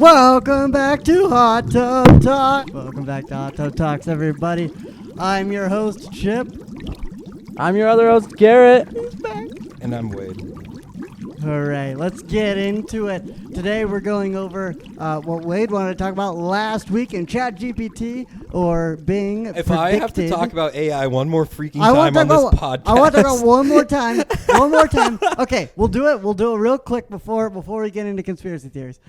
Welcome back to Hot Tub Talk. Welcome back to Hot Tub Talks, everybody. I'm your host, Chip. I'm your other host, Garet. He's back. And I'm Wade. Hooray, let's get into it. Today we're going over what Wade wanted to talk about last week in ChatGPT or Bing. If I have to talk about AI one more freaking I time on this podcast. I want to talk about one more time. One more time. Okay, we'll do it. We'll do it real quick before we get into conspiracy theories.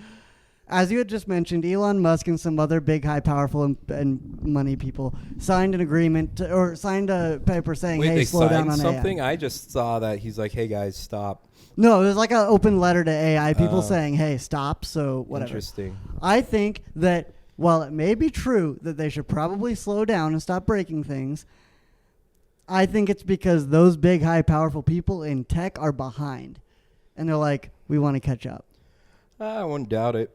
As you had just mentioned, Elon Musk and some other big, high, powerful, and money people signed an agreement or signed a paper saying, Wait, hey, they slow down signed on something? AI. I just saw that he's like, hey guys, stop. No, it was like an open letter to AI, people saying, hey, stop, so whatever. Interesting. I think that while it may be true that they should probably slow down and stop breaking things, I think it's because those big, high, powerful people in tech are behind. And they're like, we want to catch up. I wouldn't doubt it.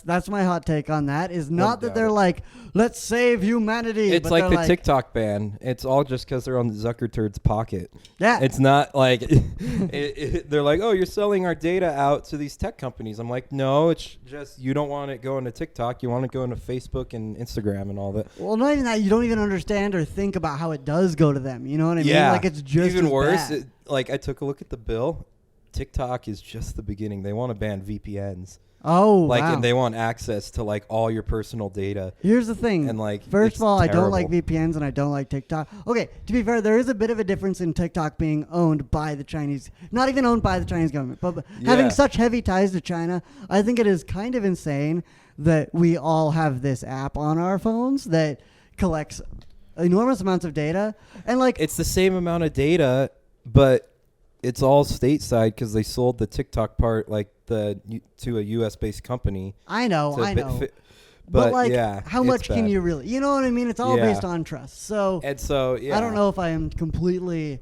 That's my hot take on that. Is not that they're like, let's save humanity. It's but like the like, TikTok ban. It's all just because they're on Zuckerturd's pocket. Yeah. It's not like they're like, oh, you're selling our data out to these tech companies. I'm like, no, it's just you don't want it going to TikTok. You want it going to Facebook and Instagram and all that. Well, not even that. You don't even understand or think about how it does go to them. You know what I mean? Like it's just even as worse. bad. Like I took a look at the bill. TikTok is just the beginning. They want to ban VPNs. Oh, like, wow. and they want access to like all your personal data. Here's the thing. And like, first of all, terrible. I don't like VPNs and I don't like TikTok. Okay, to be fair, there is a bit of a difference in TikTok being owned by the Chinese, not even owned by the Chinese government, but having such heavy ties to China. I think it is kind of insane that we all have this app on our phones that collects enormous amounts of data, and like it's the same amount of data, but it's all stateside because they sold the TikTok part like to a U.S. based company. I know. But like, yeah, how much can you really? You know what I mean? It's all based on trust. So I don't know if I am completely.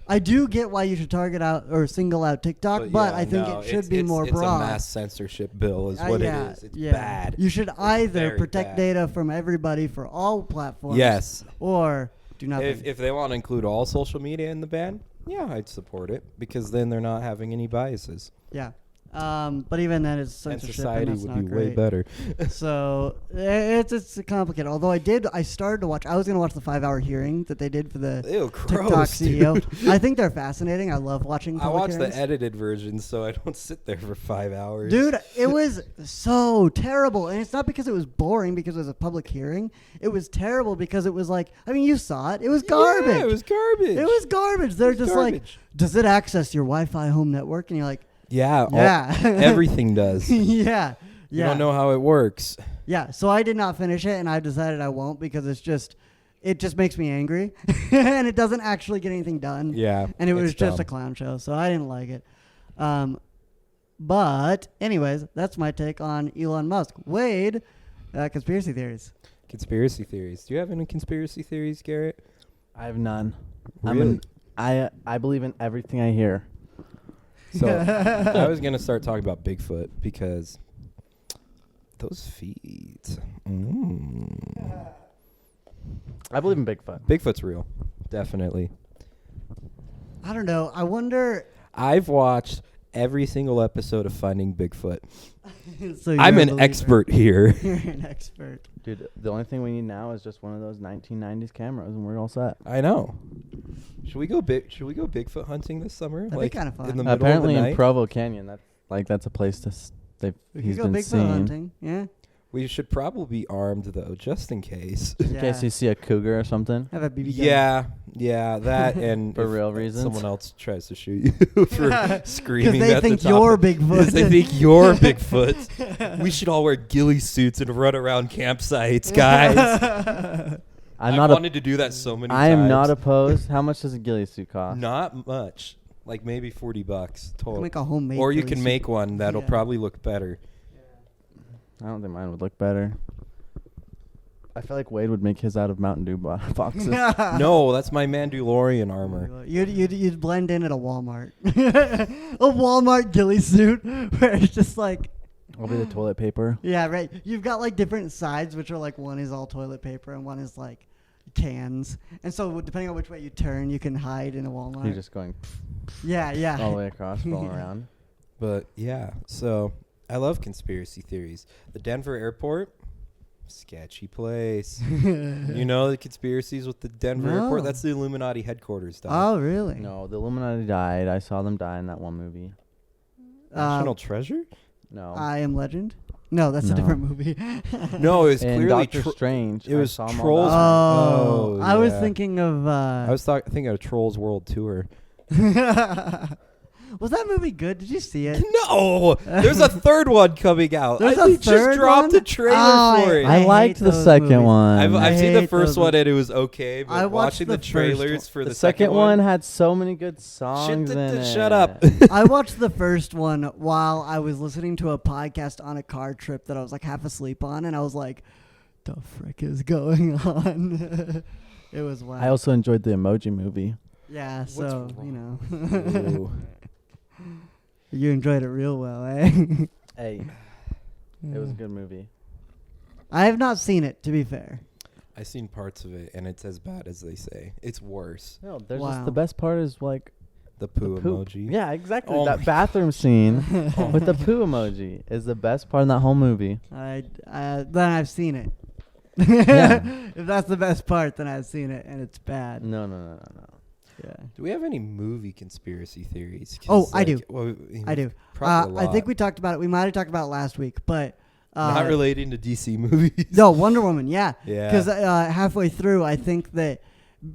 I do get why you should target out or single out TikTok, but I think it should be more broad. It's a mass censorship bill, is what it is. It's bad. You should either protect data from everybody for all platforms. Yes. Or do nothing. If they want to include all social media in the ban, yeah, I'd support it because then they're not having any biases. Yeah. But even then, it's censorship, and society would be way better. So it's complicated. Although I started to watch. I was going to watch the 5-hour hearing that they did for the TikTok CEO. Dude. I think they're fascinating. I love watching. I watch hearings. the edited version, so I don't sit there for 5 hours. Dude, it was so terrible, and it's not because it was boring because it was a public hearing. It was terrible because it was like, I mean, you saw it. It was garbage. Yeah, it was garbage. It was garbage. They're just like, does it access your Wi-Fi home network? And you're like. Yeah. Everything does. Yeah. You don't know how it works. Yeah. So I did not finish it, and I decided I won't because it just makes me angry, and it doesn't actually get anything done. Yeah. And it was just a clown show, so I didn't like it. But anyways, that's my take on Elon Musk. Wade, conspiracy theories. Conspiracy theories. Do you have any conspiracy theories, Garet? I have none. Really? I believe in everything I hear. So I was going to start talking about Bigfoot because those feet. I believe in Bigfoot. Bigfoot's real. Definitely. I don't know. I wonder. I've watched every single episode of Finding Bigfoot. So I'm an expert here. You're an expert. Dude, the only thing we need now is just one of those 1990s cameras, and we're all set. I know. Should we go Bigfoot hunting this summer? That'd be kind of fun. In the middle Apparently of the in night? Provo Canyon, that's a place to. He's been Bigfoot seen. hunting. Yeah. We should probably be armed though, just in case. In case you see a cougar or something. Have a BB gun. Yeah, that and for real reasons. Someone else tries to shoot you for screaming they at think the top. you're Bigfoot. They think you're Bigfoot. We should all wear ghillie suits and run around campsites, guys. I've wanted to do that so many times. I am not opposed. How much does a ghillie suit cost? Not much. Like maybe $40 total. You can make a homemade or you ghillie can suit. make one that'll probably look better. I don't think mine would look better. I feel like Wade would make his out of Mountain Dew boxes. No, that's my Mandalorian armor. You'd blend in at a Walmart. A Walmart ghillie suit where it's just like... I'll be the toilet paper. Yeah, right. You've got like different sides, which are like one is all toilet paper and one is like cans. And so depending on which way you turn, you can hide in a Walmart. You're just going yeah. all the way across, rolling around. But yeah, so... I love conspiracy theories. The Denver airport, sketchy place. You know the conspiracies with the Denver airport? That's the Illuminati headquarters. Dog. Oh, really? No, the Illuminati died. I saw them die in that one movie. National Treasure? No. I Am Legend? No, that's a different movie. No, it was and clearly Doctor Strange. It was I saw 'em all Trolls. die. Oh, I was yeah. thinking of... I was thinking of Trolls World Tour. Was that movie good? Did you see it? No, there's a third one coming out. There's I a just third dropped one? a trailer Oh, for it. I liked hate the those second movies. one. I've seen the hate first those one and it was okay, but I watched watching the the first trailers for the the second one had so many good songs in it. Shut up. I watched the first one while I was listening to a podcast on a car trip that I was like half asleep on, and I was like, the frick is going on? It was wild. I also enjoyed the Emoji Movie. Yeah, What's so, wrong? you know. You enjoyed it real well, eh? Hey, it was a good movie. I have not seen it, to be fair. I seen parts of it and it's as bad as they say. It's worse. No, there's Wow. just the best part is like The poo the poop. emoji. Yeah, exactly. Oh that my bathroom scene with the poo emoji is the best part in that whole movie. Then I've seen it. Yeah. If that's the best part, then I've seen it, and it's bad. No. Yeah. Do we have any movie conspiracy theories? Oh, I do. Well, I do. probably a I think lot. we talked about it. We might have talked about it last week, but Not relating to DC movies. no, Wonder Woman, yeah. Yeah. Because halfway through, I think that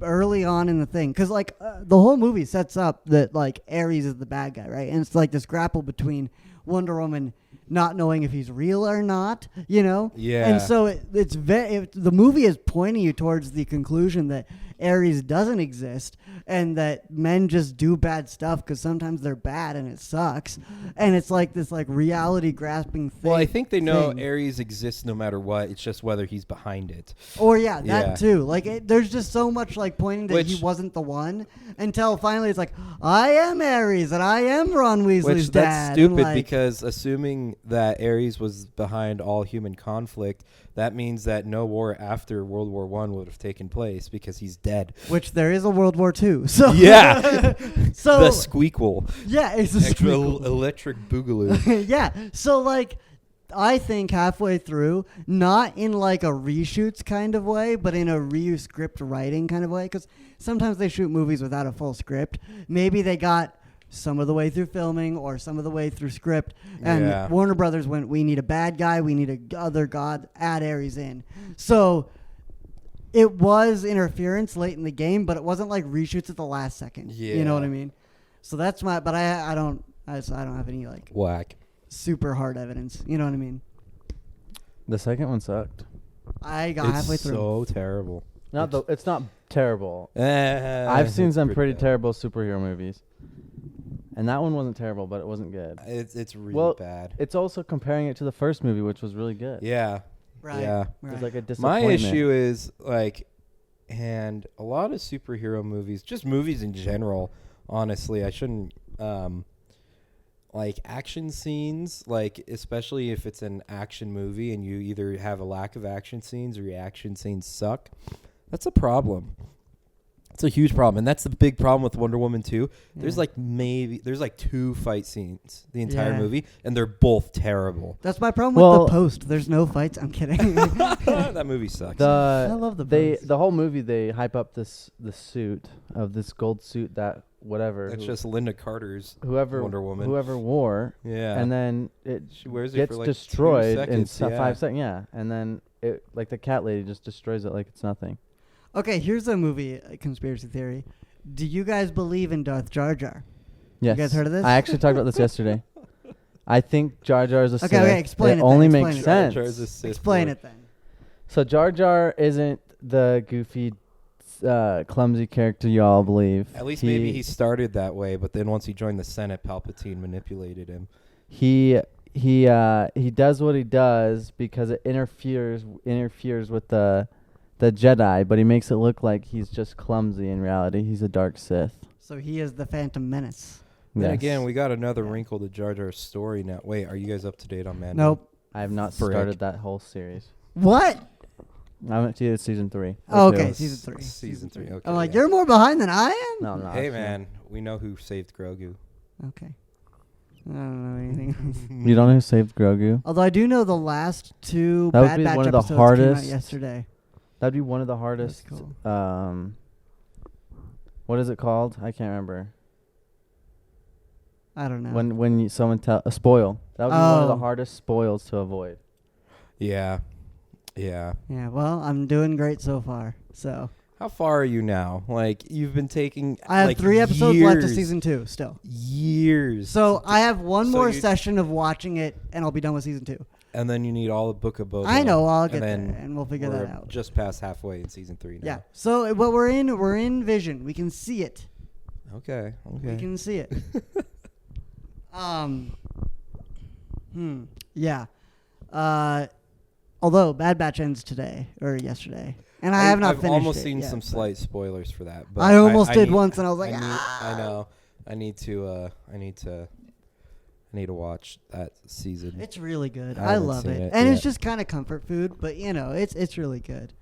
early on in the thing, because like the whole movie sets up that like Ares is the bad guy, right? And it's like this grapple between Wonder Woman not knowing if he's real or not, you know? Yeah. And so the movie is pointing you towards the conclusion that Ares doesn't exist and that men just do bad stuff because sometimes they're bad and it sucks. And it's like this like reality grasping thing. Well, I think they know Ares exists no matter what. It's just whether he's behind it. Or that Yeah. too. Like there's just so much like pointing that he Which- wasn't the one until finally it's like, I am Ares and I am Ron Weasley's Which dad. that's And, stupid like, because assuming that Ares was behind all human conflict, that means that no war after World War I would have taken place because he's dead. which there is a World War II. So Yeah. so The squeakle. yeah, it's a Extra squeakle. electric boogaloo. Yeah. So like I think halfway through, not in like a reshoots kind of way, but in a reuse script writing kind of way, because sometimes they shoot movies without a full script. Maybe they got some of the way through filming or some of the way through script, and Yeah. Warner Brothers went, we need a bad guy, we need a other god, add Ares in. So it was interference late in the game, but it wasn't like reshoots at the last second. You know what I Yeah. mean? So that's but I don't have any like Whack. super hard evidence. You know what I mean? The second one sucked. I got halfway It's through. so terrible. It's not terrible. I've I've seen some pretty terrible superhero movies. And that one wasn't terrible, but it wasn't good. It's really Well, bad. It's also comparing it to the first movie, which was really good. Yeah. Right. Yeah. It Right. was like a My disappointment. issue is like, and a lot of superhero movies, just movies in general, honestly, I shouldn't, like action scenes, like especially if it's an action movie and you either have a lack of action scenes or your action scenes suck, that's a problem. It's a huge problem, and that's the big problem with Wonder Woman 2. There's like there's like 2 fight scenes the entire Yeah. movie, and they're both terrible. That's my problem Well- with the post. There's no fights. I'm kidding. That movie sucks. I love the post. The whole movie they hype up the suit of this gold suit that whatever That's just Linda Carter's whoever Wonder Woman. whoever wore, Yeah. and then it She wears it gets for like 2 destroyed seconds, in yeah. 5 seconds. Yeah, and then it like the cat lady just destroys it like it's nothing. Okay, here's a movie conspiracy theory. Do you guys believe in Darth Jar Jar? Yes, guys heard of this? I actually talked about this yesterday. I think Jar Jar is a Sith. Okay, explain it then, only explain makes it. sense. Jar Jar's a Sith Explain Lord. it then. So Jar Jar isn't the goofy, clumsy character y'all believe. At least maybe he started that way, but then once he joined the Senate, Palpatine manipulated him. He does what he does because it interferes with the Jedi, but he makes it look like he's just clumsy. In reality, he's a dark Sith. So he is the Phantom Menace. Then Yes. again, we got another wrinkle to Jar Jar's story now. Wait, are you guys up to date on Mando? Nope. I have not Frick. started that whole series. What? I'm up to season 3. Oh, or two. okay, season 3. Season 3. Okay. I'm like, yeah. you're more behind than I am? No, I'm not. Hey man, we know who saved Grogu. Okay. I don't know anything. You don't know who saved Grogu? Although I do know the last two That would Bad be Batch one of the episodes came hardest- out yesterday. That'd be one of the hardest. cool. What is it called? I can't remember. I don't know. When someone tell a spoil. That would be one of the Oh. hardest spoils to avoid. Yeah. Yeah. Yeah, well, I'm doing great so far. So How far are you now? Like, you've been taking I have like 3 episodes left of years- season 2 still. Years. So I have one So more you- session of watching it, and I'll be done with season 2. And then you need all the Book of Boba. I know, I'll and get there, then and we'll figure we're that out. just past halfway in season 3 now. Yeah. So what we're in Vision. We can see it. Okay. We can see it. Yeah. Although Bad Batch ends today or yesterday, and I have not I've finished almost it seen yet, some but slight spoilers for that. But I almost did need- once, and I was like, I know. I need to watch that season. It's really good. I I haven't love seen it, it and it's yet. just kind of comfort food. But it's really good.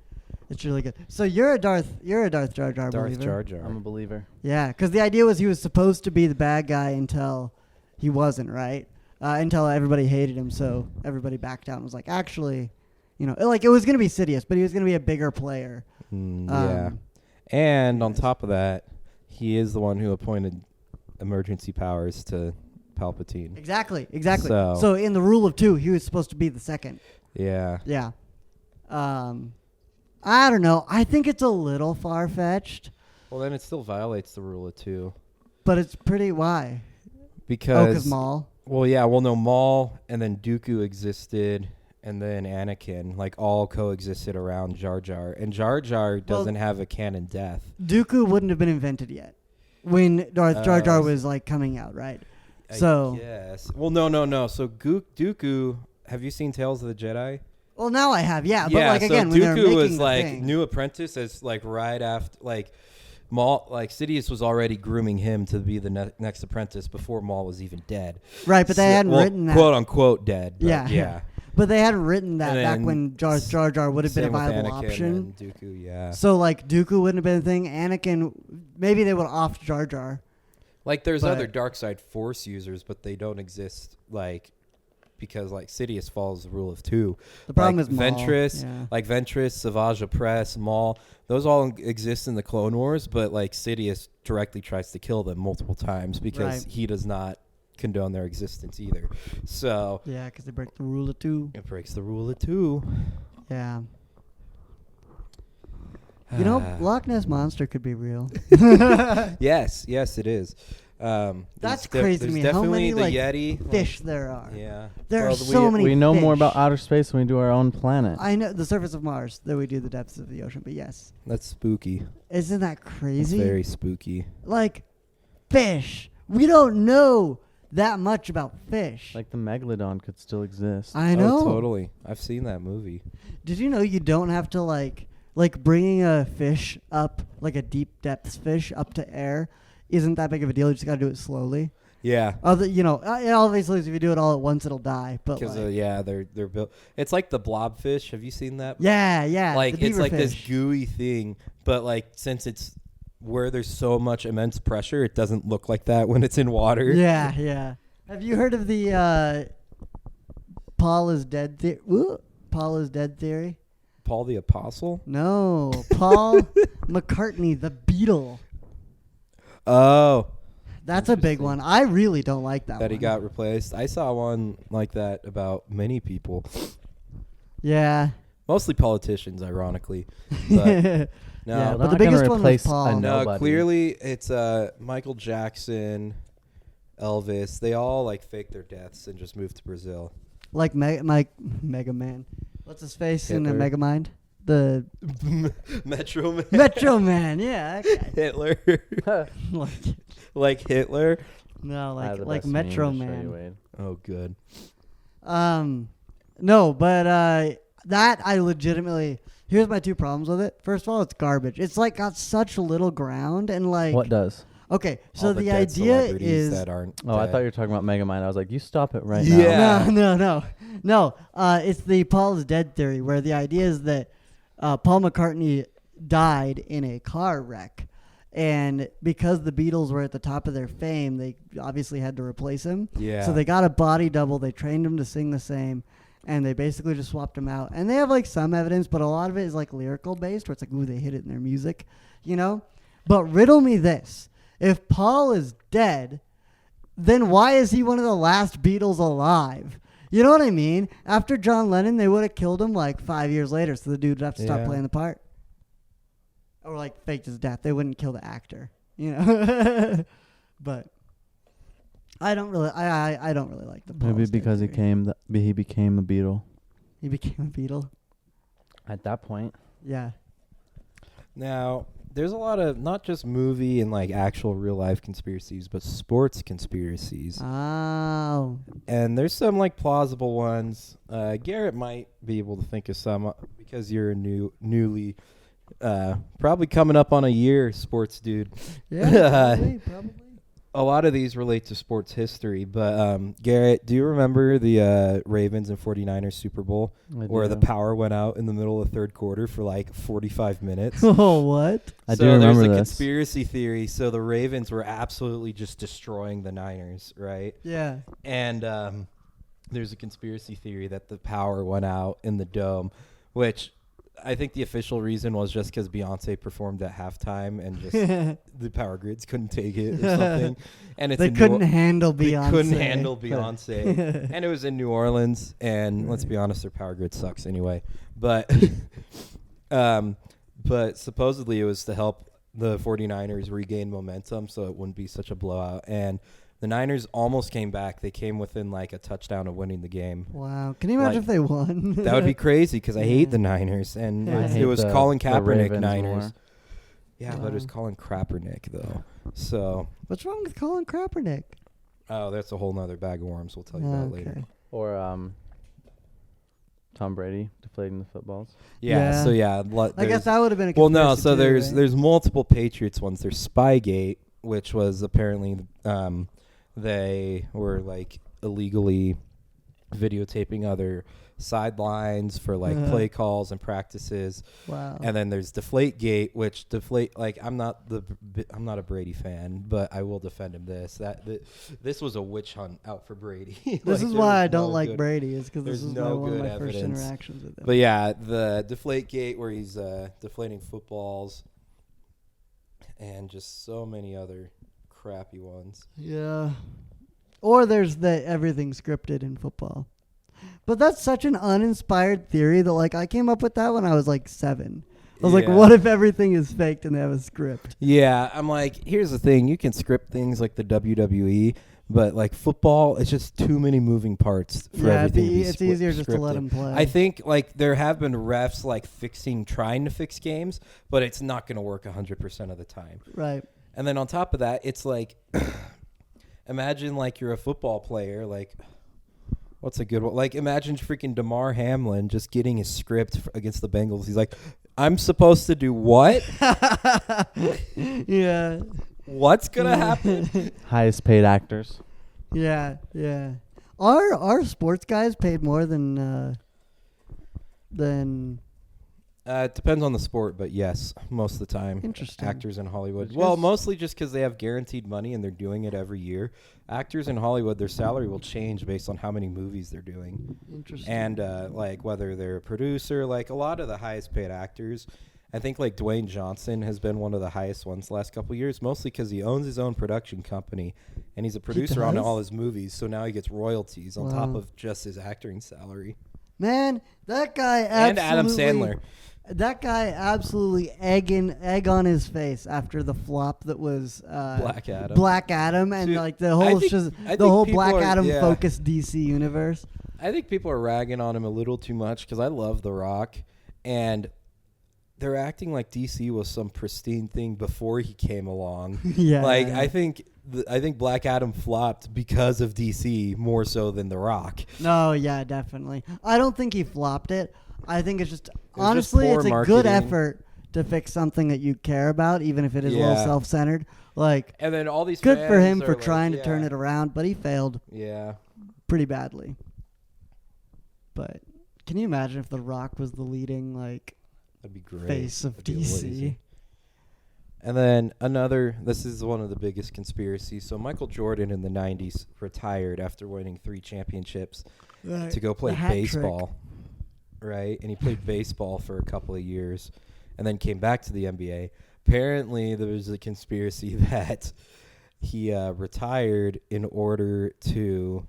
It's really good. So you're a Darth Jar Jar Darth believer. Jar Jar. I'm a believer. Yeah, because the idea was he was supposed to be the bad guy until he wasn't, right? Until everybody hated him, so everybody backed out and was like, actually, like it was going to be Sidious, but he was going to be a bigger player. Yeah. And on top of that, he is the one who appointed emergency powers to Palpatine. Exactly. So- So in the rule of 2, he was supposed to be the second. Yeah. Yeah. I don't know. I think it's a little far-fetched, Well, then it still violates the rule of 2. but it's pretty... Why? Because... Because Maul. Well, yeah. Well, no, Maul and then Dooku existed, and then Anakin, like, all coexisted around Jar Jar. And Jar Jar doesn't have a canon death. Dooku wouldn't have been invented yet when Darth Jar Jar was, like, coming out, right? So... Yes. Well, no. So Dooku... Have you seen Tales of the Jedi? Well, now I have, yeah. But, Yeah, like, again, so when they're Dooku making was the like thing, new apprentice as like right after like Maul, like Sidious was already grooming him to be the next apprentice before Maul was even dead. right, but they hadn't written that. quote unquote dead. But Yeah. But they hadn't written that And back then when Jar Jar would have been a Same with viable Anakin option. and Dooku, yeah. So, like, Dooku wouldn't have been a thing. Anakin, maybe they would have offed Jar Jar. Like there's but- other dark side Force users, but they don't exist like because like Sidious follows the rule of 2. The problem like is Maul. Ventress, Yeah. like Ventress, Savage Opress, Maul, those all exist in the Clone Wars, but like Sidious directly tries to kill them multiple times because Right. he does not condone their existence either. So Yeah, because they break the rule of 2. it breaks the rule of 2. Yeah. Loch Ness Monster could be real. Yes, it is. That's crazy to there's me, how Definitely many, the like, Yeti. Fish there are. Yeah. There are Well, so many We know more fish. about outer space than we do our own planet. I know the surface of Mars than we do the depths of the ocean, but yes. That's spooky. Isn't that It's crazy? very spooky. Like, fish. We don't know that much about fish. Like the megalodon could still exist. I know. Oh, totally. I've seen that movie. Did you know you don't have to like bringing a fish up, like a deep depths fish up to air isn't that big of a deal. You just got to do it slowly. Yeah. Obviously if you do it all at once it'll die, but Because like, they're built. It's like the blobfish. Have you seen that? yeah, Like the it's like this beaverfish. gooey thing, but like since it's where there's so much immense pressure, it doesn't look like that when it's in water. Yeah. Have you heard of the Paul is dead theory? Paul is dead theory? Paul the Apostle. No, Paul McCartney, the Beatle. Oh, That's a big one. I really don't like that that one. he got replaced. I saw one like that about many people, Yeah. mostly politicians, ironically. But no, Yeah, They're but the not gonna biggest one was replace Paul. a no, nobody. clearly it's Michael Jackson, Elvis. They all like fake their deaths and just moved to Brazil. Like Mega Man. What's his face in Hitler. Megamind? The Metro Man. Metro Man. Yeah. That Hitler. guy. Like, Like Hitler. no, I have like the best Metro meme to show you, Man. Wade. Oh, good. No, but that I legitimately. Here's my 2 problems with it. First of all, it's garbage. It's like got such little ground and like. What does? Okay, so All the dead idea celebrities is. that aren't. Oh, I dead. thought you were talking about Megamind. I was like, you stop it right Yeah. now. No. It's the Paul is dead theory, where the idea is that Paul McCartney died in a car wreck, And because the Beatles were at the top of their fame, they obviously had to replace him. Yeah. So they got a body double. They trained him to sing the same. And they basically just swapped him out. And they have like some evidence, but a lot of it is like lyrical based, where it's like, ooh, they hit it in their music, you know? But riddle me this. If Paul is dead, then why is he one of the last Beatles alive? You know what I mean? After John Lennon, they would have killed him like 5 years later, so the dude would have to stop playing the part. Or like faked his death. They wouldn't kill the actor, you know? But I don't really like the Paul Maybe is dead because he theory. he became a Beatle. He became a Beatle. At that point. Yeah. Now, there's a lot of not just movie and like actual real life conspiracies, but sports conspiracies. Oh. And there's some like plausible ones. Garrett might be able to think of some because you're a newly probably coming up on a year sports dude. Yeah, probably. A lot of these relate to sports history, but Garrett, do you remember the Ravens and 49ers Super Bowl where the power went out in the middle of the third quarter for like 45 minutes? Oh, what? I do remember there's a this. conspiracy theory. So the Ravens were absolutely just destroying the Niners, right? Yeah. And there's a conspiracy theory that the power went out in the dome, which I think the official reason was just because Beyonce performed at halftime and just the power grids couldn't take it or something. And it's they couldn't handle Beyonce. They couldn't handle Beyonce. And it was in New Orleans. And let's be honest, their power grid sucks anyway. But supposedly it was to help the 49ers regain momentum so it wouldn't be such a blowout. And the Niners almost came back. They came within like a touchdown of winning the game. Wow. Can you imagine if they won? That would be crazy because I hate the Niners. And it was Colin Kaepernick Niners. More. Yeah, but it was Colin Kaepernick, though. So what's wrong with Colin Kaepernick? Oh, that's a whole nother bag of worms. We'll tell you about later. Or Tom Brady deflating the footballs. Yeah. So, yeah. I guess that would have been a well, no. So too, there's multiple Patriots ones. There's Spygate, which was apparently they were like illegally videotaping other sidelines for like play calls and practices. Wow. And then there's Deflategate, which like I'm not a Brady fan, but I will defend him. This was a witch hunt out for Brady. This is why I don't like Brady, is because this is one of my first interactions with him. But yeah, the Deflategate where he's deflating footballs, and just so many other crappy ones. Yeah. Or there's the everything scripted in football. But that's such an uninspired theory that like I came up with that when I was like 7. I was like, what if everything is faked and they have a script? Yeah, I'm like, here's the thing. You can script things like the WWE, but like football, it's just too many moving parts for everything to be it's easier just to let them play. I think like there have been refs like trying to fix games, but it's not going to work 100% of the time. Right. And then on top of that, it's like, imagine like you're a football player, like, what's a good one? Like, imagine freaking Damar Hamlin just getting his script against the Bengals. He's like, I'm supposed to do what? Yeah. What's going to happen? Highest paid actors. Yeah, yeah. Are sports guys paid more than It depends on the sport, but yes, most of the time. Interesting. Actors in Hollywood. Well, mostly just because they have guaranteed money and they're doing it every year. Actors in Hollywood, their salary will change based on how many movies they're doing. Interesting. And like whether they're a producer, like a lot of the highest paid actors, I think like Dwayne Johnson has been one of the highest ones the last couple of years, mostly because he owns his own production company and he's a producer on all his movies. So now he gets royalties on top of just his acting salary. Man, that guy and Adam Sandler. That guy absolutely egg on his face after the flop that was Black Adam, and Dude, like the whole Black Adam focused DC universe. I think people are ragging on him a little too much because I love The Rock, and they're acting like DC was some pristine thing before he came along. Yeah, like I think Black Adam flopped because of DC more so than The Rock. No, yeah, definitely. I don't think he flopped it. I think it's just honestly, it's a good effort to fix something that you care about, even if it is a little self-centered. Like, and then all these good for him for like, trying to turn it around, but he failed. Yeah, pretty badly. But can you imagine if The Rock was the leading that'd be great. face of DC? And then this is one of the biggest conspiracies. So Michael Jordan in the 90s retired after winning 3 championships to go play baseball. Right? And he played baseball for a couple of years and then came back to the NBA. Apparently, there was a conspiracy that he retired in order to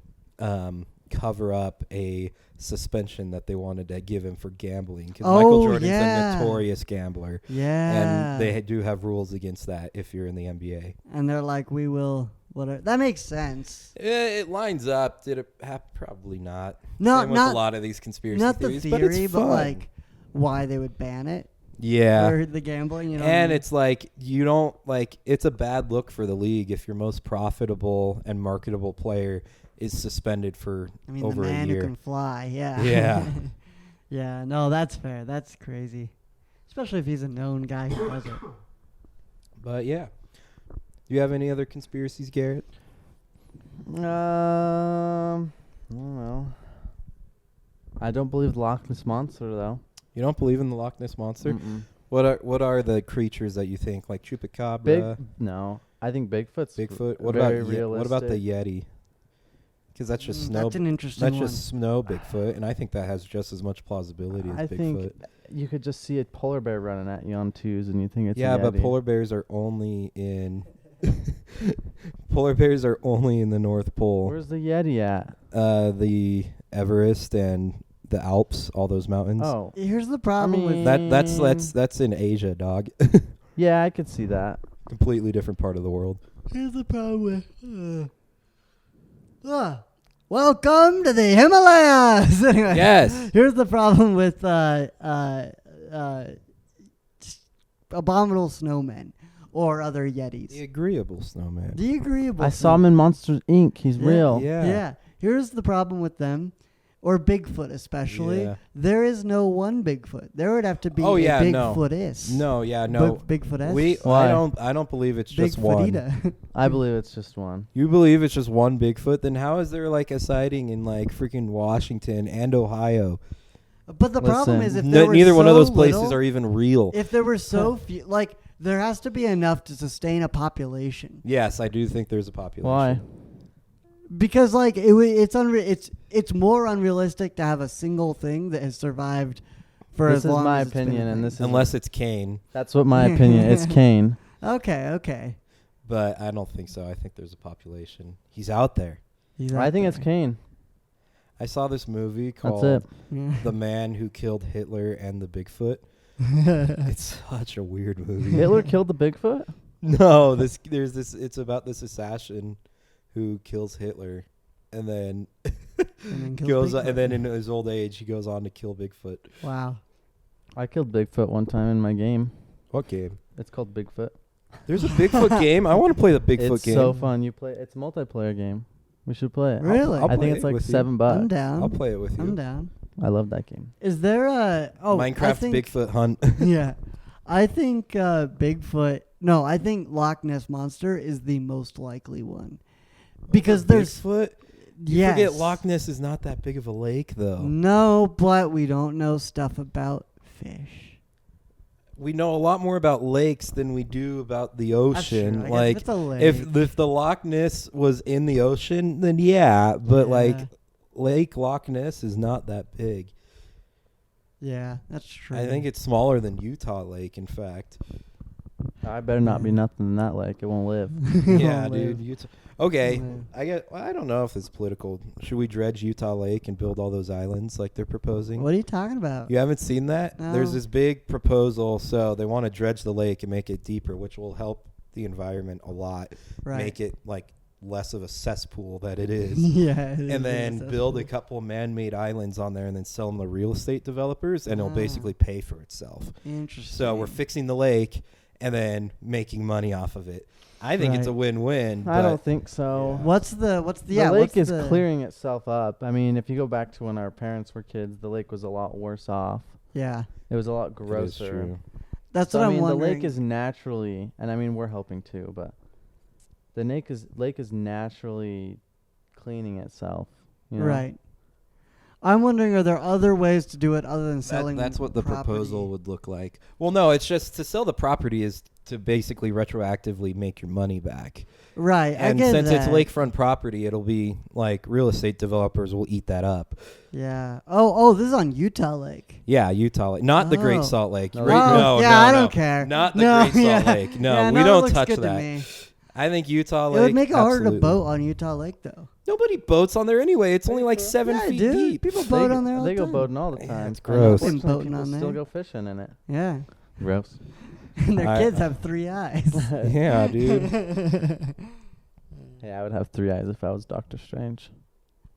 cover up a suspension that they wanted to give him for gambling, because Michael Jordan's a notorious gambler. Yeah. And they do have rules against that if you're in the NBA. And they're like, we will, whatever. That makes sense. It lines up. Did it happen? Probably not. No, Same with a lot of these conspiracy theories. Not the theory, but like why they would ban it. Yeah. Or the gambling, you know. And it's like, you don't, like, it's a bad look for the league if your most profitable and marketable player is suspended for over the man a year. who can fly, yeah. Yeah. Yeah, no, that's fair. That's crazy. Especially if he's a known guy who does it. But, yeah. Do you have any other conspiracies, Garrett? I don't know. I don't believe the Loch Ness Monster, though. You don't believe in the Loch Ness Monster? Mm-mm. What are the creatures that you think, like Chupacabra? No, I think Bigfoot's Bigfoot. What What about the Yeti? Because that's just snow. That's an interesting That's one. just snow Bigfoot, and I think that has just as much plausibility as I Bigfoot. think you could just see a polar bear running at you on twos, and you think it's a but Yeti. polar bears are only in polar bears are only in the North Pole. Where's the Yeti at? The Everest and the Alps, all those mountains. Oh, Here's the problem with That's in Asia, dog. yeah, I could see that. Completely different part of the world. Here's the problem with welcome to the Himalayas. Anyway, Yes. here's the problem with abominable snowmen or other Yetis. The agreeable snowman. The agreeable. I saw him in Monsters Inc. He's Yeah. real. Yeah. Here's the problem with them, or Bigfoot especially. Yeah. There is no one Bigfoot. There would have to be Oh, a yeah, no. Bigfoot-is. No, yeah, no. Bigfoot-es. Why? I don't believe it's just one. Bigfootita. I believe it's just one. You believe it's just one Bigfoot? Then how is there like a sighting in like freaking Washington and Ohio? But the problem is, if N- there were neither one of so those places little, are even real. If there were so few, like there has to be enough to sustain a population. Yes, I do think there's a population. Why? Because like it's more unrealistic to have a single thing that has survived for This as is long my as it's been opinion, a and thing. this is Unless it's Cain, that's what my opinion. It's Cain. Okay. but I don't think so. I think there's a population. He's out there. I think it's Cain. I saw this movie That's called it. The Man Who Killed Hitler and the Bigfoot. It's such a weird movie. Hitler killed the Bigfoot? No, it's about this assassin who kills Hitler and then and then in his old age he goes on to kill Bigfoot. Wow. I killed Bigfoot one time in my game. What game? It's called Bigfoot. There's a Bigfoot game? I want to play the Bigfoot It's game. so fun. It's a multiplayer game. We should play it. Really? I'll I play think it's it like with you. $7. I'm down. I'll play it with you. I'm down. I love that game. Is there a Minecraft Bigfoot hunt. Yeah. I think Bigfoot. No, I think Loch Ness Monster is the most likely one. Because there's Bigfoot? You yes. forget Loch Ness is not that big of a lake though. No, but we don't know stuff about fish. We know a lot more about lakes than we do about the ocean. That's true. I guess Like it's a lake. if the Loch Ness was in the ocean, then yeah, but Yeah. like Lake Loch Ness is not that big. Yeah, that's true. I think it's smaller than Utah Lake, in fact. I better not be nothing than that lake. It won't live. Yeah, dude. Utah. Okay, live. I don't know if it's political. Should we dredge Utah Lake and build all those islands like they're proposing? What are you talking about? You haven't seen that? No. There's this big proposal, so they want to dredge the lake and make it deeper, which will help the environment a lot. Right. Make it like less of a cesspool that it is. Yeah. And then build a couple man-made islands on there and then sell them to real estate developers, and it'll Ah. basically pay for itself. Interesting. So we're fixing the lake and then making money off of it. I think it's a Right. win-win. I but don't think so. What's the The lake is clearing itself up. I mean, if you go back to when our parents were kids, the lake was a lot worse off. Yeah. It was a lot It is grosser. true. That's So, what I I'm mean, wondering. the lake is naturally, and I mean, we're helping too, but the lake is naturally cleaning itself. You know? Right. I'm wondering, are there other ways to do it other than selling That's what the property? proposal would look like. Well, no, it's just to sell the property is to basically retroactively make your money back. Right. And I get since it's that. lakefront property, it'll be like real estate developers will eat that up. Yeah. Oh, this is on Utah Lake. Yeah, Utah Lake, not the Oh. Great Salt Lake. No, No, yeah, no, I no. don't care. Not the No, Great Salt yeah. Lake. No, Yeah, we it don't looks touch good to that. me. I think Utah It Lake. would make it harder to absolutely. boat on Utah Lake, though. Nobody boats on there anyway. It's only like 7 Yeah, feet dude. deep. People boat on there all They the go time. boating all the Yeah, time. it's gross. Been Unfortunately, boating people on still there. go fishing in it. Yeah. Gross. And their I- kids have 3 eyes. Yeah, dude. Hey, I would have 3 eyes if I was Doctor Strange.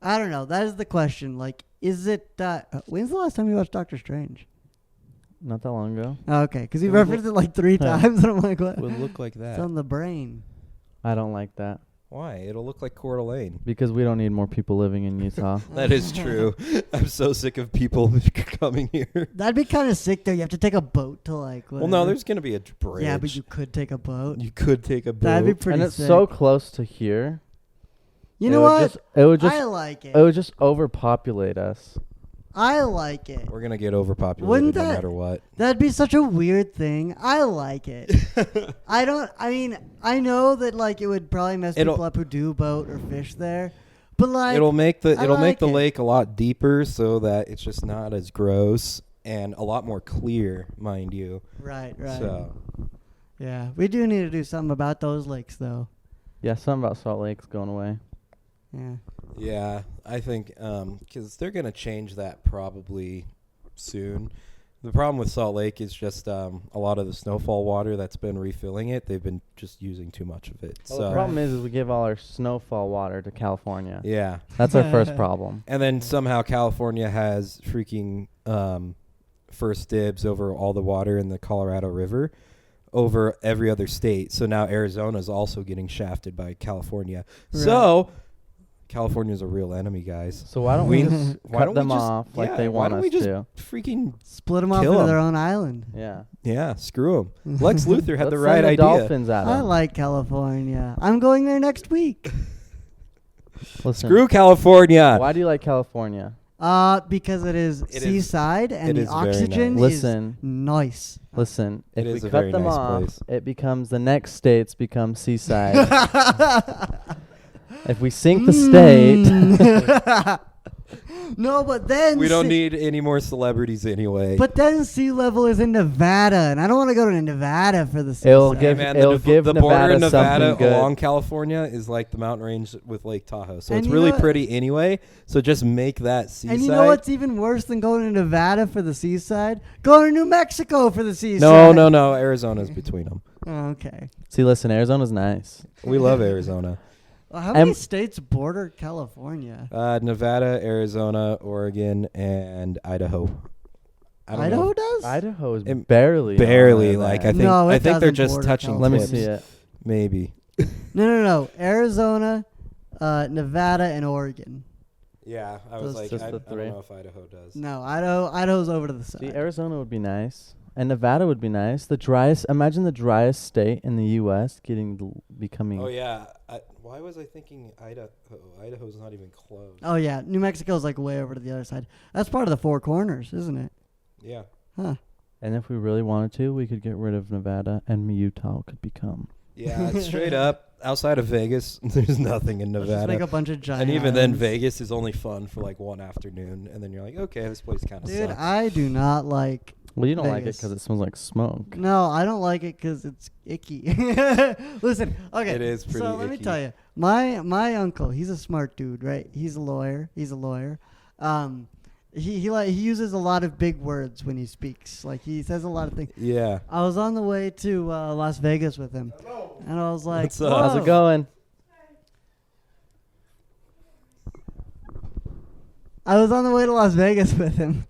I don't know. That is the question. Like, is it... when's the last time you watched Doctor Strange? Not that long ago. Oh, okay, because you It would referenced it like 3 times, and I'm like, what? Would look like It's that. on the brain. I don't like that Why? It'll look like Coeur d'Alene. because we don't need more people living in Utah. That is true. I'm so sick of people coming here. That'd be kind of sick, though. You have to take a boat to, like... Well, no, whatever. there's going to be a bridge. Yeah, but you could take a boat. You could take a boat. That'd be pretty And it's sick. so close to here. You know what? It would just I like it. it would just overpopulate us. I like it. We're going to get overpopulated Wouldn't no that- matter what. That'd be such a weird thing. I like it. I mean, I know that, like, it would probably mess It'll- people up who do boat or fish there. But, like... It'll make the I it'll make like the it. lake a lot deeper so that it's just not as gross and a lot more clear, mind you. Right. So, Yeah. We do need to do something about those lakes, though. Yeah, something about Salt Lake's going away. Yeah. yeah, I think because they're going to change that probably soon. The problem with Salt Lake is just a lot of the snowfall water that's been refilling it. They've been just using too much of it. Well, So the problem is we give all our snowfall water to California. yeah, That's our first problem. and then somehow California has freaking first dibs over all the water in the Colorado River over every other state. So now Arizona's also getting shafted by California. Right. So California's a real enemy, guys. So why don't We- we just why cut don't we them just- off like yeah, they why want don't us we just to? freaking Split them off Kill into 'em. their own island. Yeah. yeah, screw them. Lex Luthor had Let's the send right the idea. Dolphins at I 'em. like California. I'm going there next week. Listen, Screw California. why do you like California? Because it is It is- seaside and it the is very oxygen nice. is Listen. nice. Listen, It if is we a cut very them nice off, place. it becomes the next states become seaside. If we sink the state, Mm. No, but then We don't need any more celebrities anyway. But then sea level is in Nevada, and I don't want to go to Nevada for the seaside. It'll Hey, give man, it'll the, give the border in Nevada Nevada something good. along California is like the mountain range with Lake Tahoe. So And it's you really know- pretty anyway. So just make that seaside. And you know what's even worse than going to Nevada for the seaside? Going to New Mexico for the seaside. No. Arizona's between them. Oh, okay. See, listen, Arizona's nice. We love Arizona. Well, how many Em- states border California? Nevada, Arizona, Oregon, and Idaho. I don't Idaho know. does? Idaho is It- barely Barely. on Like there. I think. No, it I think they're doesn't just border touching. Let me tips. see it. Maybe. No. Arizona, Nevada, and Oregon. Yeah, I Those was like, just I the don't three. know if Idaho does. No, Idaho's over to the side. See, Arizona would be nice, and Nevada would be nice. The driest. Imagine the driest state in the U.S. becoming. Oh yeah. Why was I thinking Idaho? Idaho's not even close. Oh yeah, New Mexico's like way over to the other side. That's part of the Four Corners, isn't it? Yeah. Huh. And if we really wanted to, we could get rid of Nevada, and Utah could become. Yeah, it's straight up outside of Vegas. There's nothing in Let's just Nevada. make a bunch of giant And even then, islands. Vegas is only fun for like one afternoon, and then you're like, okay, this place kind of Dude, sucks. I do not like. Well, you don't like it Vegas. because it smells like smoke. No, I don't like it because it's icky. Listen, okay. It is pretty So let me icky. tell you, my uncle, he's a smart dude, right? He's a lawyer. He uses a lot of big words when he speaks. Like he says a lot of things. Yeah. I was on the way to Las Vegas with him, and I was like, What's up? How's "Whoa." it going? I was on the way to Las Vegas with him.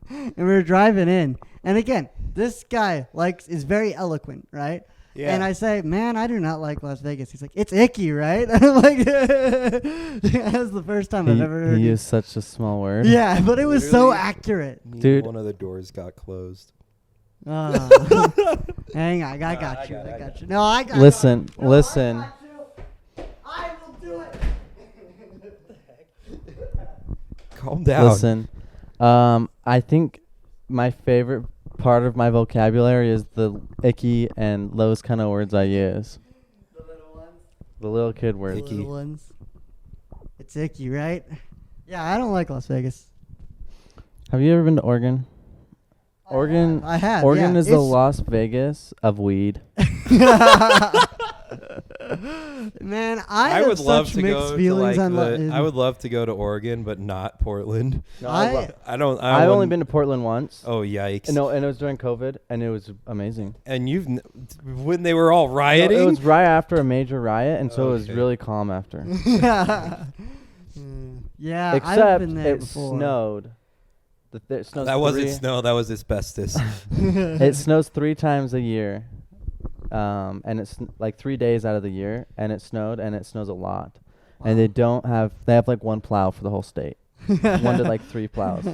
And we were driving in. And again, this guy is very eloquent, right? Yeah. And I say, man, I do not like Las Vegas. He's like, it's icky, right? And I'm like, that's the first time I've ever heard He you. used such a small word. Yeah, but it was so Literally- accurate. Dude. One of the doors got closed. Oh. Hang on, I got I you. got it, I I got got you. No, I got Listen, No, listen. I got you. I will do it. Calm down. Listen, I think my favorite part of my vocabulary is the icky and those kind of words I use. The little ones. The little kid The words. little ones. It's icky, right? Yeah, I don't like Las Vegas. Have you ever been to Oregon? Oregon. I have. Oregon yeah. is the Las Vegas of weed. Man, I I have would love such to mixed go to feelings like on I would love to go to Oregon, but not Portland. No, I don't. I've only been to Portland once. Oh yikes! No, and it was during COVID, and it was amazing. And when they were all rioting. No, it was right after a major riot, and so it was Okay. really calm after. Yeah, I've Except been there it before. snowed. It snows that wasn't snow. That was asbestos. It snows 3 times a year, and it's like 3 days out of the year, and it snowed, and it snows a lot. Wow. And they have like 1 plow for the whole state, 1 to like 3 plows.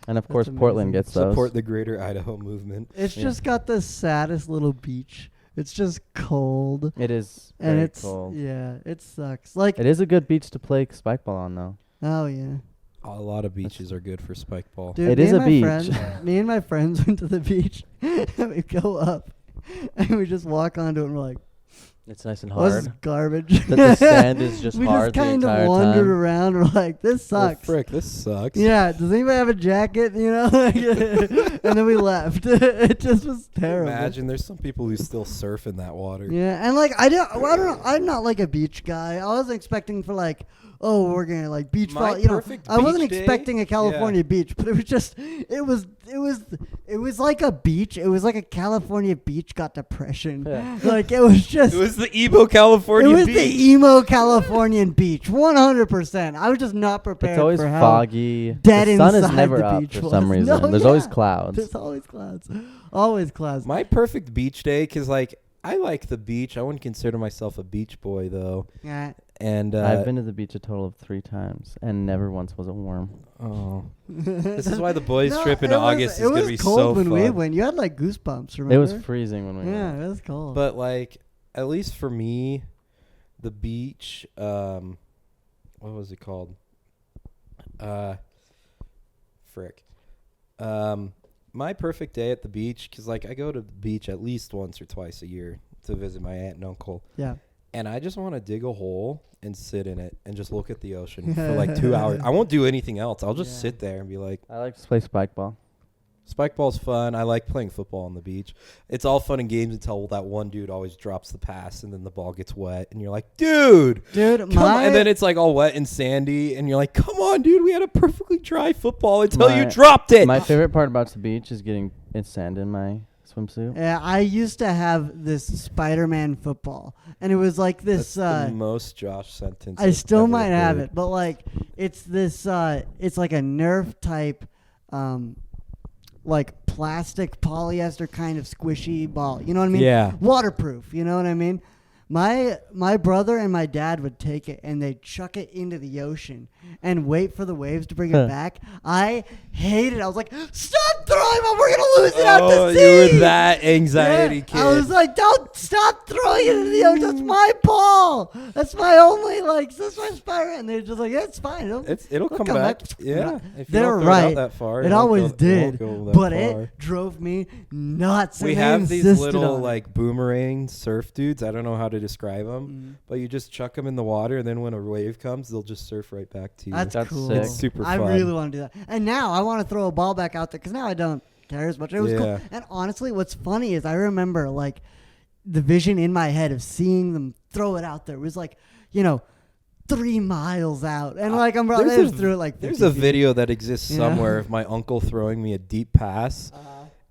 And of course, Portland amazing. gets those. Support the Greater Idaho movement. It's Yeah. just got the saddest little beach. It's just cold. It is And very it's cold. yeah, it sucks. Like It is a good beach to play spike ball on, though. oh yeah. A lot of beaches are good for spike ball. Dude, It me is and a my beach. me and my friends went to the beach and we go up and we just walk onto it and we're like, It's nice and oh, this is hard. garbage. The sand is just we hard just kind the of entire wandered time. around and we're like, this Well, sucks. frick, this sucks. Yeah, does anybody have a jacket? You know, and then we left. It just was terrible. Imagine there's some people who still surf in that water. Yeah, and like I don't know. I'm not like a beach guy. I wasn't expecting for like, oh, we're gonna like beach My ball. You know, perfect I wasn't beach day- expecting a California beach, but it was just, it was like a beach. It was like a California beach got depression. Yeah. Like it was just. It was the Ebo California It was beach. the emo Californian beach, 100%. I was just not prepared It's always for how foggy. dead The sun is inside never the up beach for was. some reason. No, There's always yeah. clouds. There's always clouds. Always clouds. My perfect beach day, because like I like the beach. I wouldn't consider myself a beach boy though. Yeah. And I've been to the beach a total of 3 times, and never once was it warm. Oh, this is why the boys No, trip in it was- August is it gonna was be cold so when we fun. went. You had like goosebumps. Remember? It was freezing when we Yeah, went. it was cold. But like, at least for me, the beach. What was it called? Frick. My perfect day at the beach, because like I go to the beach at least once or twice a year to visit my aunt and uncle, yeah. and I just want to dig a hole and sit in it and just look at the ocean for like 2 hours. I won't do anything else. I'll just Yeah. sit there and be like, I like to play spike ball. spike ball's fun. I like playing football on the beach. It's all fun and games until that one dude always drops the pass and then the ball gets wet and you're like, dude, Dude, come on. And then it's like all wet and sandy and you're like, come on, dude, we had a perfectly dry football until you dropped it. My favorite part about the beach is getting sand in my swimsuit. yeah, I used to have this Spider-Man football, and it was like this. That's the most Josh sentence. I still I've ever might have heard. it, but like it's this. It's like a Nerf type, like plastic polyester kind of squishy ball. You know what I mean? Yeah. Waterproof. You know what I mean? My brother and my dad would take it and they'd chuck it into the ocean and wait for the waves to bring it back. I hated it. I was like, stop throwing it. We're going to lose it out to sea. You were that anxiety Yeah, kid. I was like, don't stop throwing it into the ocean. That's my ball. That's my only, like, that's my spider. And they're just like, yeah, it's fine. It'll come back. Yeah. If you They're don't throw right. It, out that far, It won't always won't did, go that but far. it drove me nuts. We and they have these insisted little on it. like boomerang surf dudes. I don't know how to describe them, but you just chuck them in the water, and then when a wave comes, they'll just surf right back to you. That's cool. sick. It's super I fun. really want to do that. And now I want to throw a ball back out there because now I don't care as much. It was cool. Yeah. And honestly, what's funny is I remember like the vision in my head of seeing them throw it out there. It was like, 3 miles out. And like I'm There's they just a- threw it like 50 There's a feet. video that exists Yeah. somewhere of my uncle throwing me a deep pass,